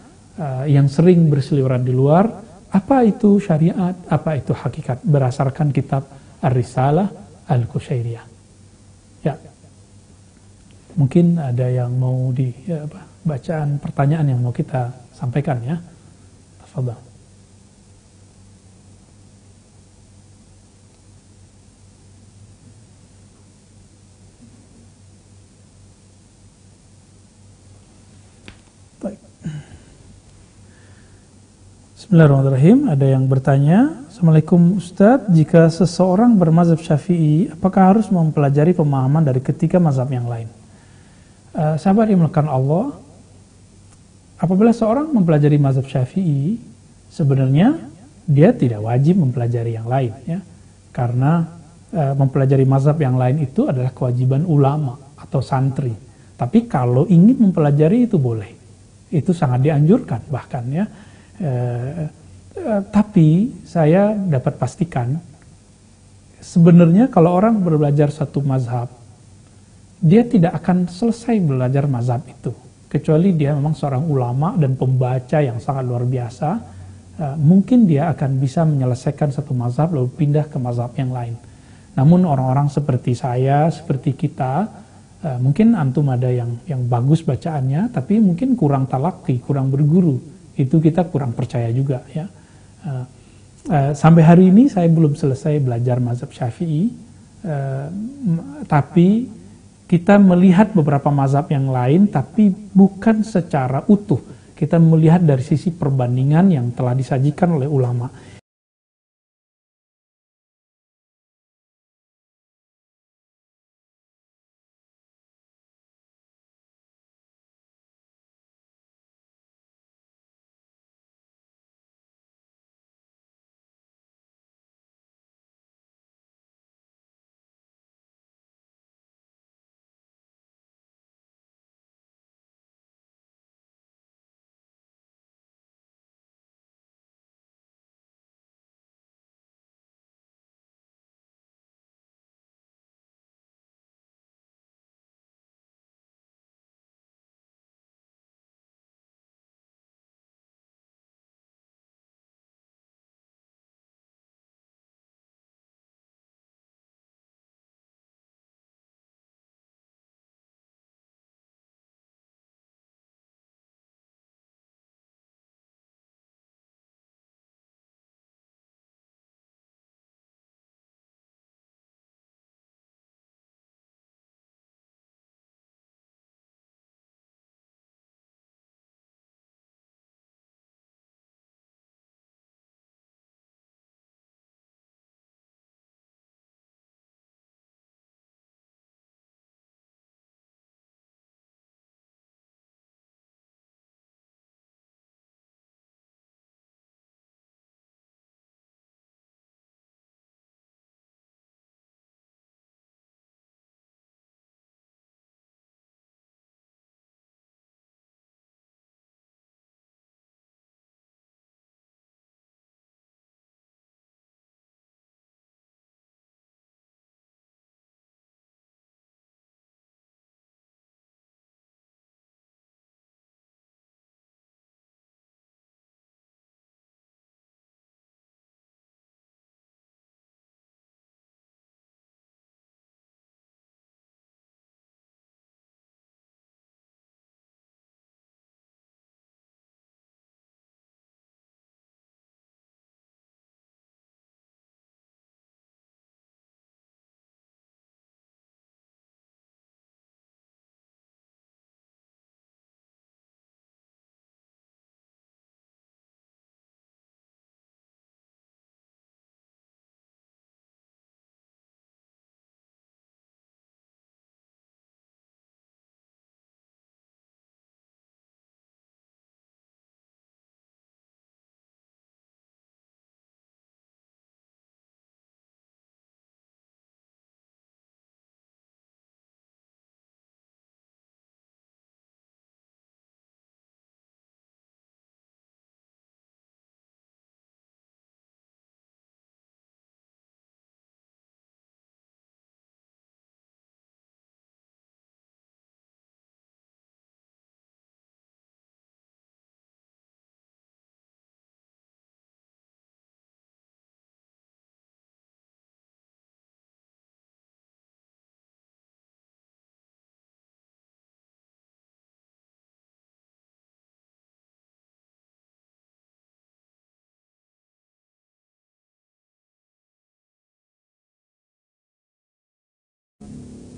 yang sering berseliweran di luar. Apa itu syariat, apa itu hakikat, berdasarkan kitab Ar-Risalah Al-Qushairiyah. Ya, mungkin ada yang mau bacaan pertanyaan yang mau kita sampaikan, ya. Tafadhal. Baik. Bismillahirrahmanirrahim. Ada yang bertanya, Assalamualaikum Ustadz, jika seseorang bermazhab Syafi'i, apakah harus mempelajari pemahaman dari ketiga mazhab yang lain? Sahabat yang melakukan Allah, apabila seorang mempelajari mazhab Syafi'i, sebenarnya dia tidak wajib mempelajari yang lain, ya, karena mempelajari mazhab yang lain itu adalah kewajiban ulama atau santri. Tapi kalau ingin mempelajari itu boleh, itu sangat dianjurkan bahkan, ya. Tapi saya dapat pastikan, sebenarnya kalau orang belajar satu mazhab, dia tidak akan selesai belajar mazhab itu, kecuali dia memang seorang ulama dan pembaca yang sangat luar biasa. Mungkin dia akan bisa menyelesaikan satu mazhab lalu pindah ke mazhab yang lain. Namun orang-orang seperti saya, seperti kita, mungkin antum ada yang bagus bacaannya, tapi mungkin kurang talaki, kurang berguru, itu kita kurang percaya juga, ya. Sampai hari ini saya belum selesai belajar mazhab Syafi'i, tapi kita melihat beberapa mazhab yang lain, tapi bukan secara utuh. Kita melihat dari sisi perbandingan yang telah disajikan oleh ulama.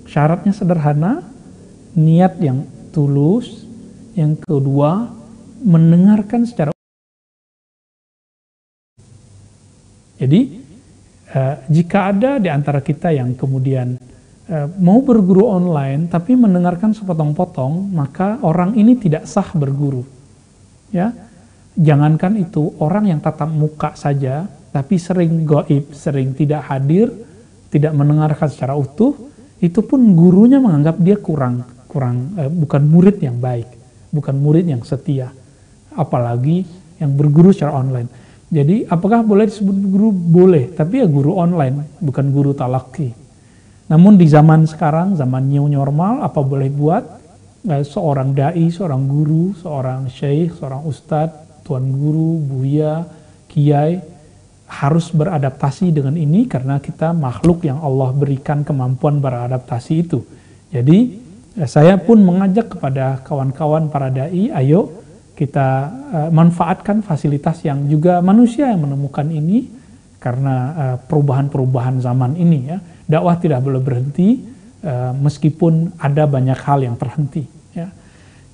Syaratnya sederhana, niat yang tulus. Yang kedua, mendengarkan secara. Jadi, jika ada di antara kita yang kemudian mau berguru online tapi mendengarkan sepotong-potong, maka orang ini tidak sah berguru. Ya, jangankan itu, orang yang tatap muka saja tapi sering gaib, sering tidak hadir, tidak mendengarkan secara utuh, itu pun gurunya menganggap dia bukan murid yang baik, bukan murid yang setia, apalagi yang berguru secara online. Jadi apakah boleh disebut guru? Boleh, tapi ya guru online, bukan guru talaki. Namun di zaman sekarang, zaman new normal, apa boleh buat? Seorang dai, seorang guru, seorang syekh, seorang ustadz, tuan guru, buya, kiai, harus beradaptasi dengan ini karena kita makhluk yang Allah berikan kemampuan beradaptasi itu. Jadi saya pun mengajak kepada kawan-kawan para dai, ayo kita manfaatkan fasilitas yang juga manusia yang menemukan ini karena perubahan-perubahan zaman ini ya. Dakwah tidak boleh berhenti, meskipun ada banyak hal yang terhenti. Ya.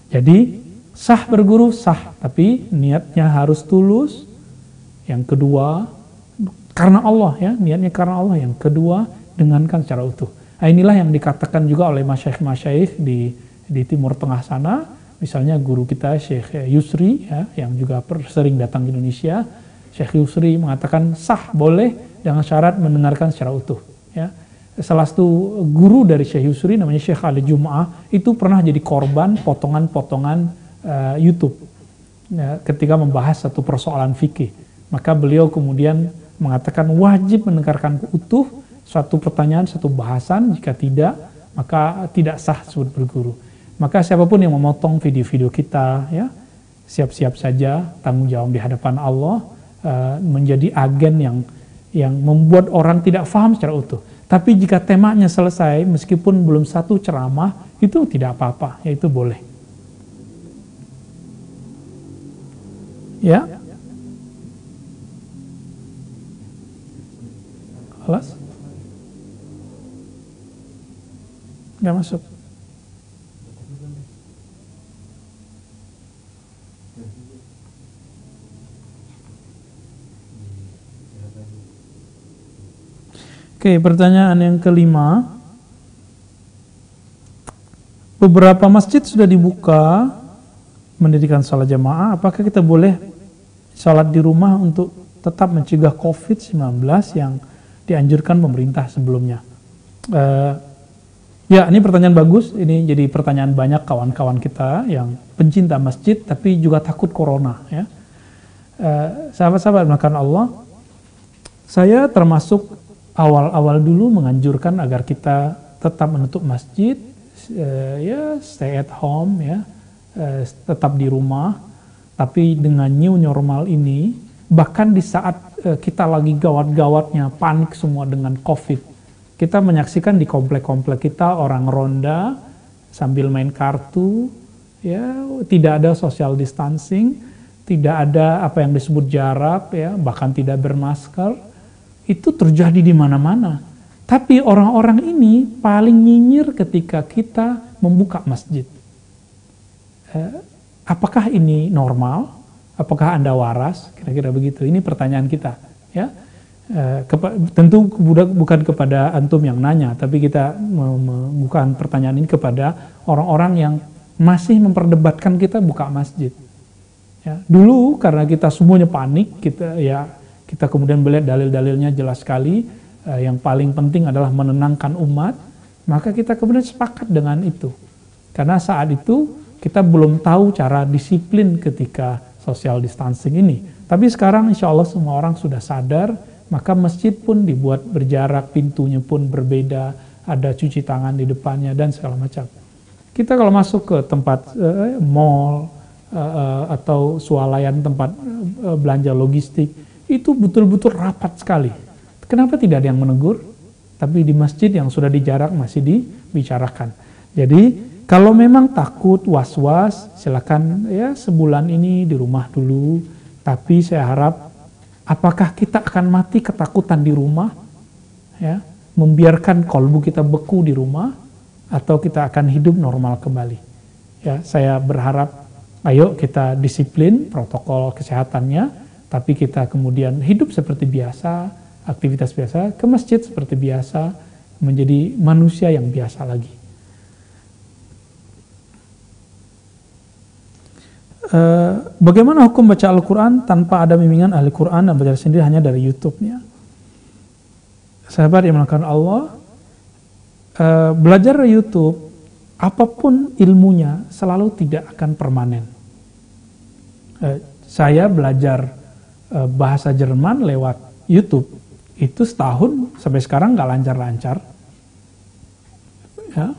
Jadi sah berguru sah, tapi niatnya harus tulus. Yang kedua karena Allah, ya, niatnya karena Allah. Yang kedua dengankan secara utuh. Nah, inilah yang dikatakan juga oleh masyaikh-masyaikh di Timur Tengah sana. Misalnya guru kita Syekh Yusri, ya, yang juga sering datang ke Indonesia. Syekh Yusri mengatakan sah boleh dengan syarat mendengarkan secara utuh. Ya. Salah satu guru dari Syekh Yusri namanya Syekh Ali Jum'ah itu pernah jadi korban potongan-potongan YouTube, ya, ketika membahas satu persoalan fikih. Maka beliau kemudian mengatakan wajib mendengarkan utuh suatu pertanyaan, satu bahasan. Jika tidak, maka tidak sah disebut berguru. Maka siapapun yang memotong video-video kita, ya, siap-siap saja tanggung jawab di hadapan Allah, menjadi agen yang membuat orang tidak paham secara utuh. Tapi jika temanya selesai, meskipun belum satu ceramah, itu tidak apa-apa, yaitu boleh. Ya, kelas nggak masuk. Oke, pertanyaan yang kelima. Beberapa masjid sudah dibuka mendirikan salat jamaah. Apakah kita boleh salat di rumah untuk tetap mencegah COVID-19 yang dianjurkan pemerintah sebelumnya? Ya, ini pertanyaan bagus. Ini jadi pertanyaan banyak kawan-kawan kita yang pencinta masjid tapi juga takut corona. Ya. Sahabat-sahabat makan Allah, saya termasuk awal-awal dulu menganjurkan agar kita tetap menutup masjid, ya stay at home, ya, tetap di rumah. Tapi dengan new normal ini, bahkan di saat kita lagi gawat-gawatnya, panik semua dengan COVID, kita menyaksikan di komplek-komplek kita orang ronda sambil main kartu, ya, tidak ada social distancing, tidak ada apa yang disebut jarak, ya, bahkan tidak bermasker. Itu terjadi di mana-mana. Tapi orang-orang ini paling nyinyir ketika kita membuka masjid. Apakah ini normal? Apakah Anda waras? Kira-kira begitu. Ini pertanyaan kita. Ya, tentu bukan kepada antum yang nanya, tapi kita membuka pertanyaan ini kepada orang-orang yang masih memperdebatkan kita buka masjid. Ya, dulu karena kita semuanya panik, kita kemudian melihat dalil-dalilnya jelas sekali. Yang paling penting adalah menenangkan umat. Maka kita kemudian sepakat dengan itu. Karena saat itu kita belum tahu cara disiplin ketika social distancing ini. Tapi sekarang insya Allah semua orang sudah sadar, maka masjid pun dibuat berjarak, pintunya pun berbeda, ada cuci tangan di depannya, dan segala macam. Kita kalau masuk ke tempat mall atau swalayan tempat belanja logistik, itu betul-betul rapat sekali. Kenapa tidak ada yang menegur? Tapi di masjid yang sudah dijarak masih dibicarakan. Jadi kalau memang takut, was-was, silakan ya sebulan ini di rumah dulu. Tapi saya harap, apakah kita akan mati ketakutan di rumah? Ya, membiarkan kolbu kita beku di rumah, atau kita akan hidup normal kembali? Ya, saya berharap, ayo kita disiplin protokol kesehatannya, tapi kita kemudian hidup seperti biasa, aktivitas biasa, ke masjid seperti biasa, menjadi manusia yang biasa lagi. Bagaimana hukum baca Al-Quran tanpa ada bimbingan ahli Quran dan belajar sendiri hanya dari YouTube-nya? Sahabat yang melakukan Allah, belajar dari YouTube, apapun ilmunya selalu tidak akan permanen. Saya belajar bahasa Jerman lewat YouTube, itu setahun sampai sekarang nggak lancar-lancar. Ya.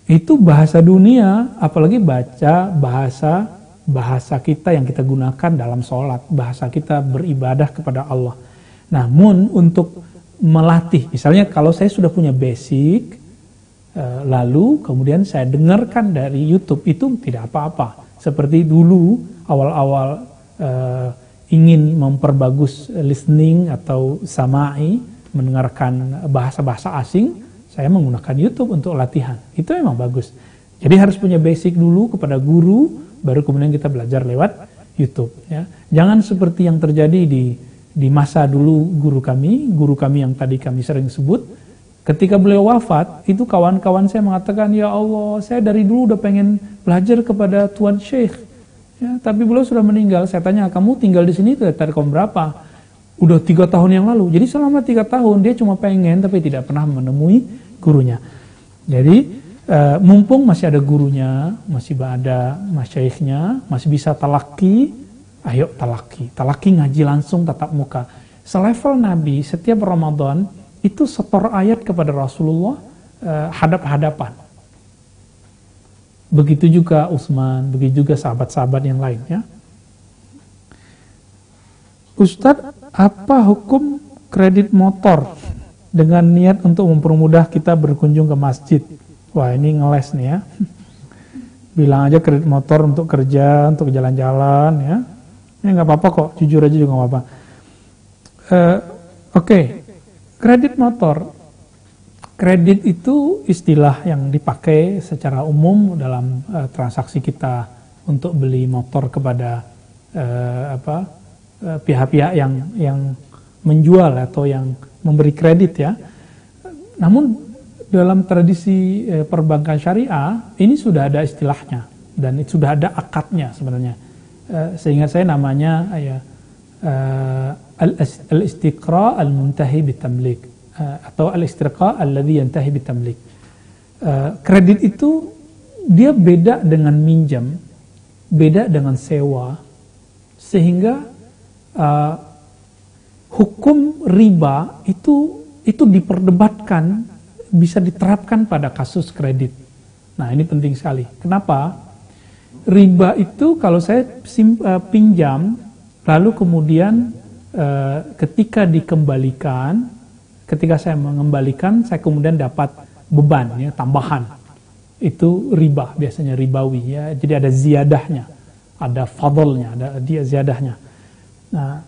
Itu bahasa dunia, apalagi baca bahasa kita yang kita gunakan dalam sholat, bahasa kita beribadah kepada Allah. Namun untuk melatih, misalnya kalau saya sudah punya basic, lalu kemudian saya dengarkan dari YouTube, itu tidak apa-apa. Seperti dulu awal-awal ingin memperbagus listening atau sama'i, mendengarkan bahasa-bahasa asing, saya menggunakan YouTube untuk latihan. Itu memang bagus. Jadi harus punya basic dulu kepada guru, baru kemudian kita belajar lewat YouTube. Ya. Jangan seperti yang terjadi di masa dulu guru kami yang tadi kami sering sebut. Ketika beliau wafat, itu kawan-kawan saya mengatakan, ya Allah, saya dari dulu udah pengen belajar kepada Tuan Syekh. Ya, tapi beliau sudah meninggal. Saya tanya, kamu tinggal di sini dari tahun berapa? Udah 3 tahun yang lalu. Jadi selama 3 tahun dia cuma pengen tapi tidak pernah menemui gurunya. Jadi mumpung masih ada gurunya, masih ada masyaikhnya, masih bisa talaki, ayo talaki. Talaki ngaji langsung tatap muka. Selevel Nabi setiap Ramadan itu setor ayat kepada Rasulullah hadap-hadapan. Begitu juga Utsman, begitu juga sahabat-sahabat yang lain ya. Ustadz, apa hukum kredit motor dengan niat untuk mempermudah kita berkunjung ke masjid? Wah, ini ngeles nih ya. Bilang aja kredit motor untuk kerja, untuk jalan-jalan ya. Ya nggak apa-apa kok, jujur aja juga nggak apa-apa. Oke. Kredit motor. Kredit itu istilah yang dipakai secara umum dalam transaksi kita untuk beli motor kepada pihak-pihak yang menjual atau yang memberi kredit ya. Namun dalam tradisi perbankan syariah ini sudah ada istilahnya dan sudah ada akadnya sebenarnya. Sehingga saya namanya al-istiqra al-muntahi bitamlik atau al-istiqra alladhi yantahi bitamlik. Kredit itu dia beda dengan minjam, beda dengan sewa, sehingga hukum riba itu diperdebatkan, bisa diterapkan pada kasus kredit. Nah, ini penting sekali. Kenapa? Riba itu kalau saya pinjam, lalu kemudian ketika dikembalikan, ketika saya mengembalikan, saya kemudian dapat beban ya, tambahan. Itu riba, biasanya ribawi ya. Jadi ada ziyadahnya, ada fadlnya, ada dia ziyadahnya. Nah,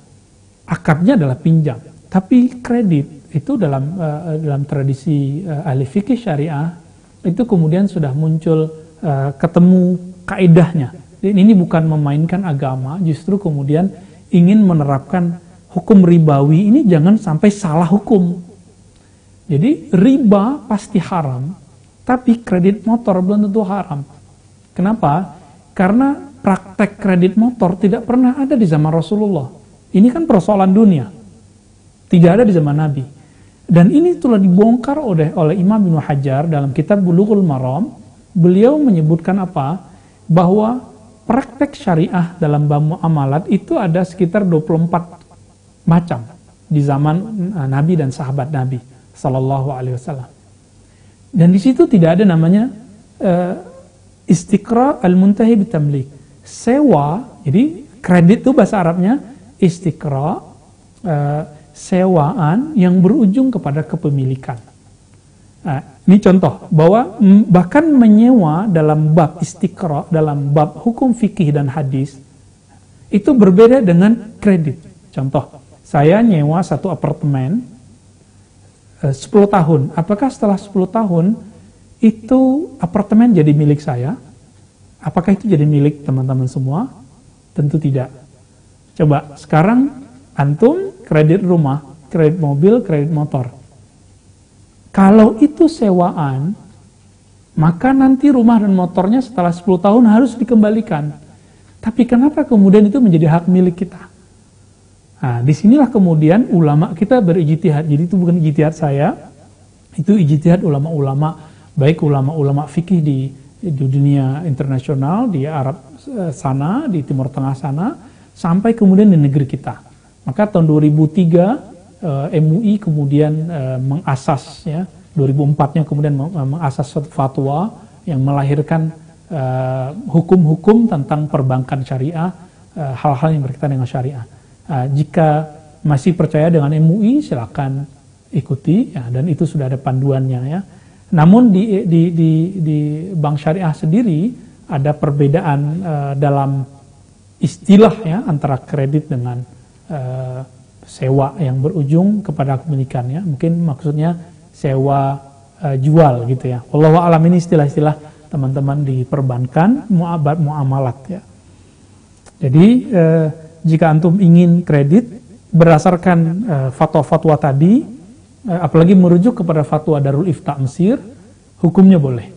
akadnya adalah pinjam. Tapi kredit itu dalam tradisi ahli fikih syariah itu kemudian sudah muncul ketemu kaidahnya. Ini bukan memainkan agama, justru kemudian ingin menerapkan hukum ribawi ini jangan sampai salah hukum. Jadi riba pasti haram, tapi kredit motor belum tentu haram. Kenapa? Karena praktek kredit motor tidak pernah ada di zaman Rasulullah. Ini kan persoalan dunia. Tidak ada di zaman Nabi. Dan ini telah dibongkar oleh Imam Ibnu Hajar dalam kitab Bulughul Maram. Beliau menyebutkan apa? Bahwa praktek syariah dalam bab muamalat itu ada sekitar 24 macam di zaman Nabi dan sahabat Nabi sallallahu alaihi wasallam. Dan di situ tidak ada namanya istiqra al-muntahi bitamlik. Sewa, jadi kredit itu bahasa Arabnya istiqra, sewaan yang berujung kepada kepemilikan. Nah, ini contoh bahwa bahkan menyewa dalam bab istiqra, dalam bab hukum fikih dan hadis itu berbeda dengan kredit. Contoh, saya nyewa satu apartemen 10 tahun. Apakah setelah 10 tahun itu apartemen jadi milik saya? Apakah itu jadi milik teman-teman semua? Tentu tidak. Coba sekarang antum kredit rumah, kredit mobil, kredit motor. Kalau itu sewaan, maka nanti rumah dan motornya setelah 10 tahun harus dikembalikan. Tapi kenapa kemudian itu menjadi hak milik kita? Nah, disinilah kemudian ulama kita berijtihad. Jadi itu bukan ijtihad saya, itu ijtihad ulama-ulama, baik ulama-ulama fikih di dunia internasional, di Arab sana, di Timur Tengah sana, sampai kemudian di negeri kita. Maka tahun 2003 MUI kemudian mengasas ya, 2004-nya kemudian mengasas suatu fatwa yang melahirkan hukum-hukum tentang perbankan syariah, hal-hal yang berkaitan dengan syariah. Jika masih percaya dengan MUI, silakan ikuti ya, dan itu sudah ada panduannya ya. Namun di bank syariah sendiri ada perbedaan dalam istilah ya antara kredit dengan sewa yang berujung kepada kepemilikan ya. Mungkin maksudnya sewa jual gitu ya. Wallahu a'lam, ini istilah-istilah teman-teman di perbankan, muamalat ya. Jadi jika antum ingin kredit berdasarkan fatwa-fatwa tadi, apalagi merujuk kepada fatwa Darul Ifta Mesir, hukumnya boleh.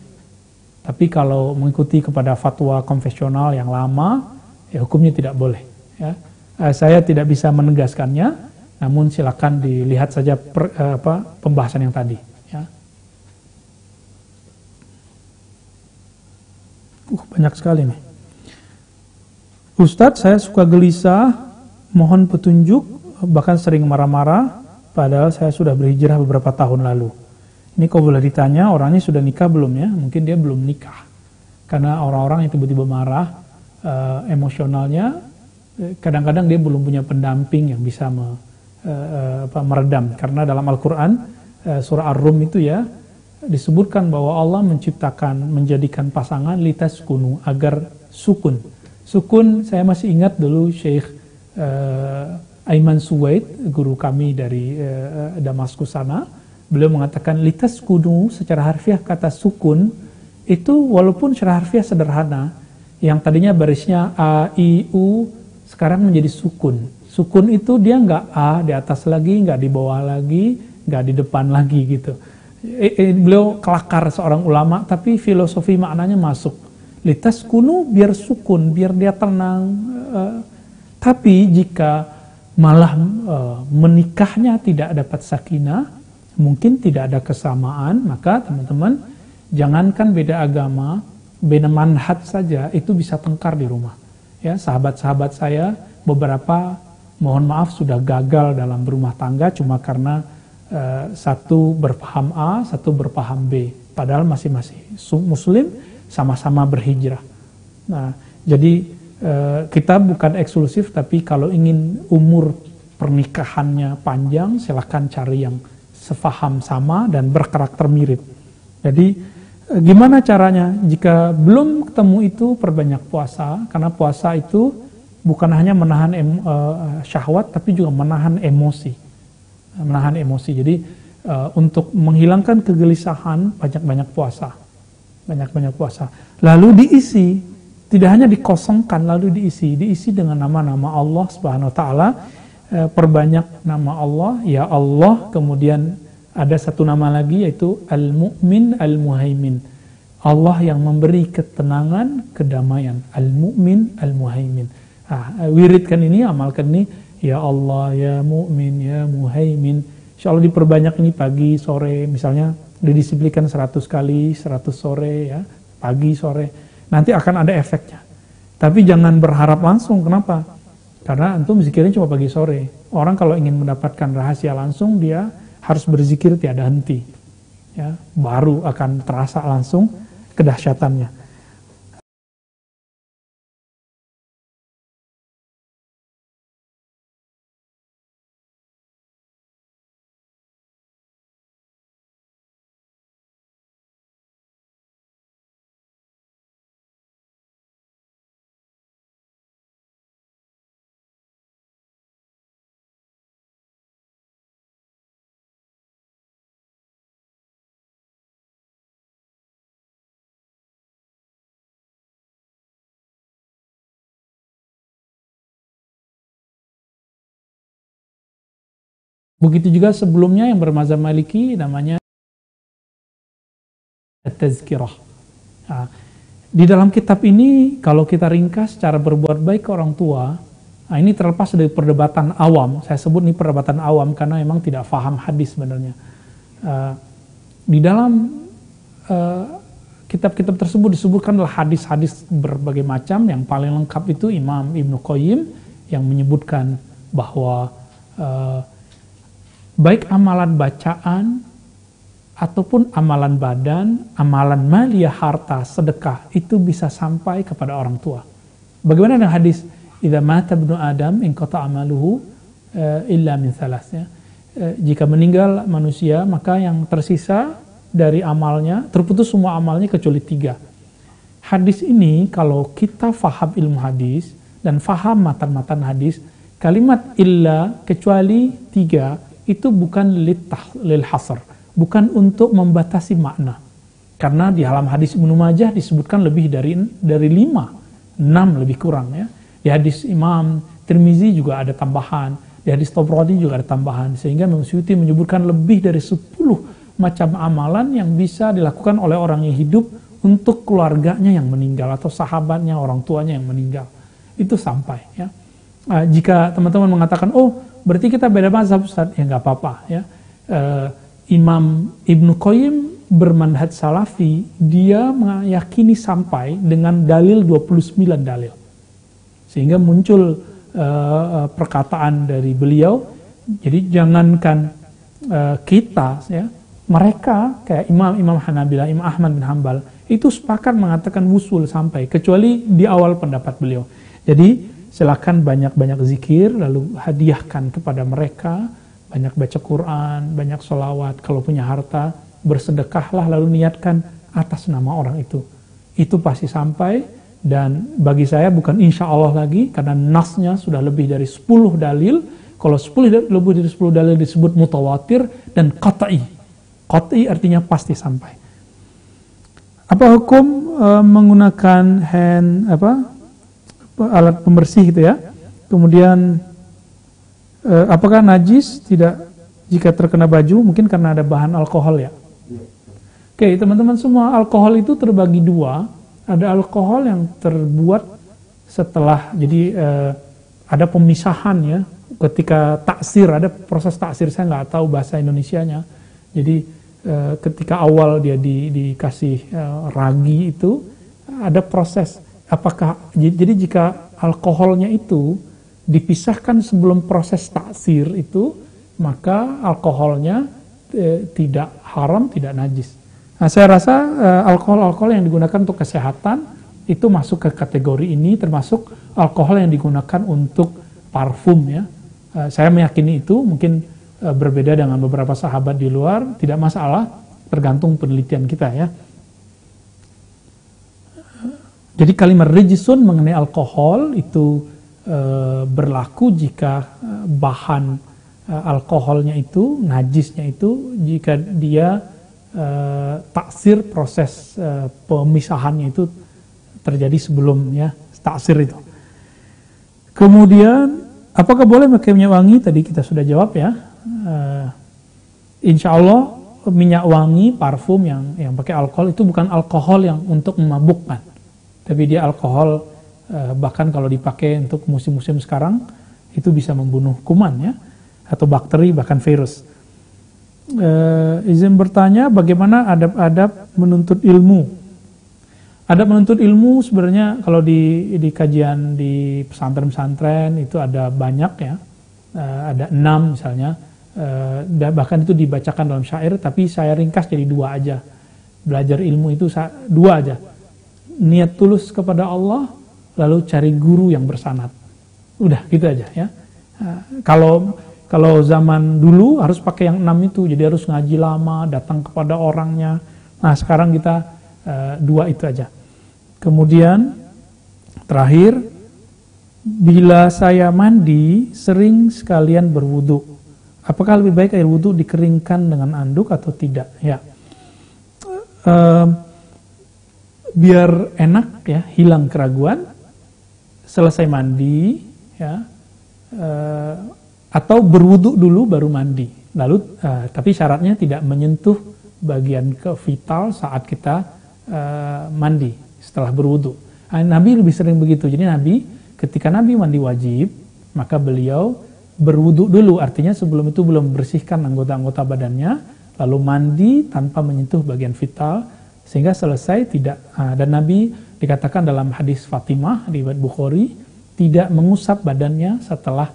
Tapi kalau mengikuti kepada fatwa konvensional yang lama, ya hukumnya tidak boleh. Ya. Saya tidak bisa menegaskannya, namun silakan dilihat saja pembahasan yang tadi. Ya. Banyak sekali nih. Ustadz, saya suka gelisah, mohon petunjuk, bahkan sering marah-marah, padahal saya sudah berhijrah beberapa tahun lalu. Ini kalau boleh ditanya, orangnya sudah nikah belum ya? Mungkin dia belum nikah. Karena orang-orang yang tiba-tiba marah, emosionalnya, kadang-kadang dia belum punya pendamping yang bisa meredam. Karena dalam Al-Quran, surah Ar-Rum itu ya, disebutkan bahwa Allah menjadikan pasangan litaskunu, agar sukun. Sukun, saya masih ingat dulu Syekh Aiman Suwaid, guru kami dari Damaskus sana, beliau mengatakan litaskunu, secara harfiah kata sukun itu walaupun secara harfiah sederhana, yang tadinya barisnya A, I, U, sekarang menjadi sukun. Sukun itu dia nggak A di atas lagi, nggak di bawah lagi, nggak di depan lagi gitu. Beliau kelakar seorang ulama, tapi filosofi maknanya masuk. Litaskunu biar sukun, biar dia tenang. Tapi jika malah menikahnya tidak dapat sakinah, mungkin tidak ada kesamaan, maka teman-teman jangankan beda agama, beda manhaj saja itu bisa tengkar di rumah. Ya, sahabat-sahabat saya beberapa mohon maaf sudah gagal dalam berumah tangga cuma karena satu berpaham A, satu berpaham B, padahal masing-masing muslim, sama-sama berhijrah. Nah, jadi kita bukan eksklusif, tapi kalau ingin umur pernikahannya panjang, silakan cari yang sefaham sama dan berkarakter mirip. Jadi gimana caranya? Jika belum ketemu itu, perbanyak puasa, karena puasa itu bukan hanya menahan syahwat, tapi juga menahan emosi. Menahan emosi. Jadi untuk menghilangkan kegelisahan, banyak-banyak puasa. Banyak-banyak puasa. Lalu diisi, tidak hanya dikosongkan, lalu diisi dengan nama-nama Allah Subhanahu wa taala. Perbanyak nama Allah, ya Allah, kemudian ada satu nama lagi yaitu Al-Mu'min, Al-Muhaimin. Allah yang memberi ketenangan, kedamaian. Al-Mu'min, Al-Muhaimin. Wiridkan ini, amalkan ini, ya Allah, ya Mu'min, ya Muhaimin. Insya Allah diperbanyak ini pagi, sore, misalnya didisiplinkan 100 kali, 100 sore, ya, pagi, sore. Nanti akan ada efeknya. Tapi jangan berharap langsung, kenapa? Karena antum zikirnya cuma pagi sore. Orang kalau ingin mendapatkan rahasia langsung, dia harus berzikir tiada henti. Ya, baru akan terasa langsung kedahsyatannya. Begitu juga sebelumnya yang bermazhab Maliki namanya At-Tazkirah. Nah, di dalam kitab ini kalau kita ringkas cara berbuat baik ke orang tua, nah ini terlepas dari perdebatan awam. Saya sebut ini perdebatan awam karena memang tidak faham hadis sebenarnya. Di dalam kitab-kitab tersebut disebutkanlah hadis-hadis berbagai macam. Yang paling lengkap itu Imam Ibnu Qayyim yang menyebutkan bahwa baik amalan bacaan ataupun amalan badan, amalan maliyah, harta, sedekah itu bisa sampai kepada orang tua. Bagaimana dengan hadis idza mata ibnu adam inqata amaluhu illa min thalath, ya. Jika meninggal manusia, maka yang tersisa dari amalnya, terputus semua amalnya kecuali 3. Hadis ini kalau kita faham ilmu hadis dan faham matan-matan hadis, kalimat illa, kecuali 3, itu bukan lil hasr, bukan untuk membatasi makna. Karena di dalam hadis Ibnu Majah disebutkan lebih dari 5, 6 lebih kurang ya. Di hadis Imam Tirmizi juga ada tambahan, di hadis Tabrani juga ada tambahan, sehingga Imam Suyuti menyebutkan lebih dari 10 macam amalan yang bisa dilakukan oleh orang yang hidup untuk keluarganya yang meninggal atau sahabatnya, orang tuanya yang meninggal. Itu sampai ya. Jika teman-teman mengatakan, oh berarti kita beda mazhab Ustaz, ya nggak apa-apa ya. Imam Ibnu Qayyim bermanhaj salafi, dia meyakini sampai dengan dalil 29 dalil. Sehingga muncul perkataan dari beliau, jadi jangankan kita ya, mereka kayak Imam Hanabilah, Imam Ahmad bin Hanbal itu sepakat mengatakan wusul sampai, kecuali di awal pendapat beliau. Jadi silakan banyak-banyak zikir, lalu hadiahkan kepada mereka, banyak baca Quran, banyak sholawat, kalau punya harta, bersedekahlah lalu niatkan atas nama orang itu. Itu pasti sampai, dan bagi saya bukan insya Allah lagi, karena nasnya sudah lebih dari 10 dalil. Kalau lebih dari 10 dalil disebut mutawatir dan qat'i. Qat'i artinya pasti sampai. Apa hukum menggunakan alat pembersih gitu ya? Kemudian apakah najis tidak jika terkena baju? Mungkin karena ada bahan alkohol ya. Oke, teman-teman semua, alkohol itu terbagi dua. Ada alkohol yang terbuat setelah, jadi ada pemisahan ya, ketika taksir, ada proses taksir, saya nggak tahu bahasa Indonesianya. Jadi ketika awal dia dikasih ragi itu, ada proses. Jadi jika alkoholnya itu dipisahkan sebelum proses taksir itu, maka alkoholnya tidak haram, tidak najis. Nah, saya rasa alkohol yang digunakan untuk kesehatan itu masuk ke kategori ini, termasuk alkohol yang digunakan untuk parfum ya. Saya meyakini itu, mungkin berbeda dengan beberapa sahabat di luar, tidak masalah, tergantung penelitian kita ya. Jadi kalimat rijisun mengenai alkohol itu berlaku jika bahan alkoholnya itu, najisnya itu, jika dia taksir, proses pemisahannya itu terjadi sebelumnya taksir itu. Kemudian apakah boleh pakai minyak wangi? Tadi kita sudah jawab ya. Insya Allah minyak wangi, parfum yang pakai alkohol itu bukan alkohol yang untuk memabukkan, tapi dia alkohol bahkan kalau dipakai untuk musim-musim sekarang itu bisa membunuh kuman ya, atau bakteri, bahkan virus. Izin bertanya, bagaimana adab-adab menuntut ilmu? Adab menuntut ilmu sebenarnya kalau di kajian di pesantren-pesantren itu ada banyak ya, ada 6 misalnya, bahkan itu dibacakan dalam syair, tapi saya ringkas jadi 2 aja. Belajar ilmu itu 2 aja, niat tulus kepada Allah, lalu cari guru yang bersanad. Udah gitu aja ya. Kalau zaman dulu harus pakai yang 6 itu, jadi harus ngaji lama, datang kepada orangnya. Nah sekarang kita 2 itu aja. Kemudian terakhir, bila saya mandi sering sekalian berwudu, apakah lebih baik air wudu dikeringkan dengan anduk atau tidak? Ya, biar enak ya, hilang keraguan, selesai mandi ya, atau berwudu dulu baru mandi. Lalu tapi syaratnya tidak menyentuh bagian vital saat kita mandi setelah berwudu. Nabi lebih sering begitu. Jadi Nabi, ketika Nabi mandi wajib, maka beliau berwudu dulu, artinya sebelum itu belum membersihkan anggota-anggota badannya, lalu mandi tanpa menyentuh bagian vital, sehingga selesai tidak. Dan Nabi dikatakan dalam hadis Fatimah di Bukhari, tidak mengusap badannya setelah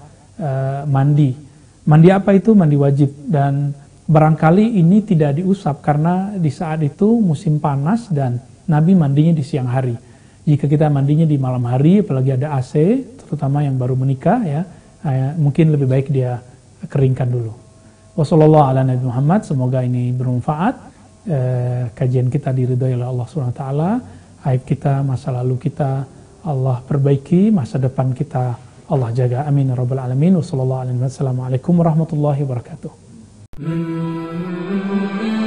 mandi. Mandi apa itu? Mandi wajib. Dan barangkali ini tidak diusap karena di saat itu musim panas dan Nabi mandinya di siang hari. Jika kita mandinya di malam hari, apalagi ada AC, terutama yang baru menikah ya, mungkin lebih baik dia keringkan dulu. Wassallallahu ala Nabi Muhammad, semoga ini bermanfaat. Kajian kita diridhoi oleh Allah SWT, aib kita, masa lalu kita Allah perbaiki, masa depan kita Allah jaga. Amin ya rabbal alamin. Wassalamualaikum warahmatullahi wabarakatuh. Hmm.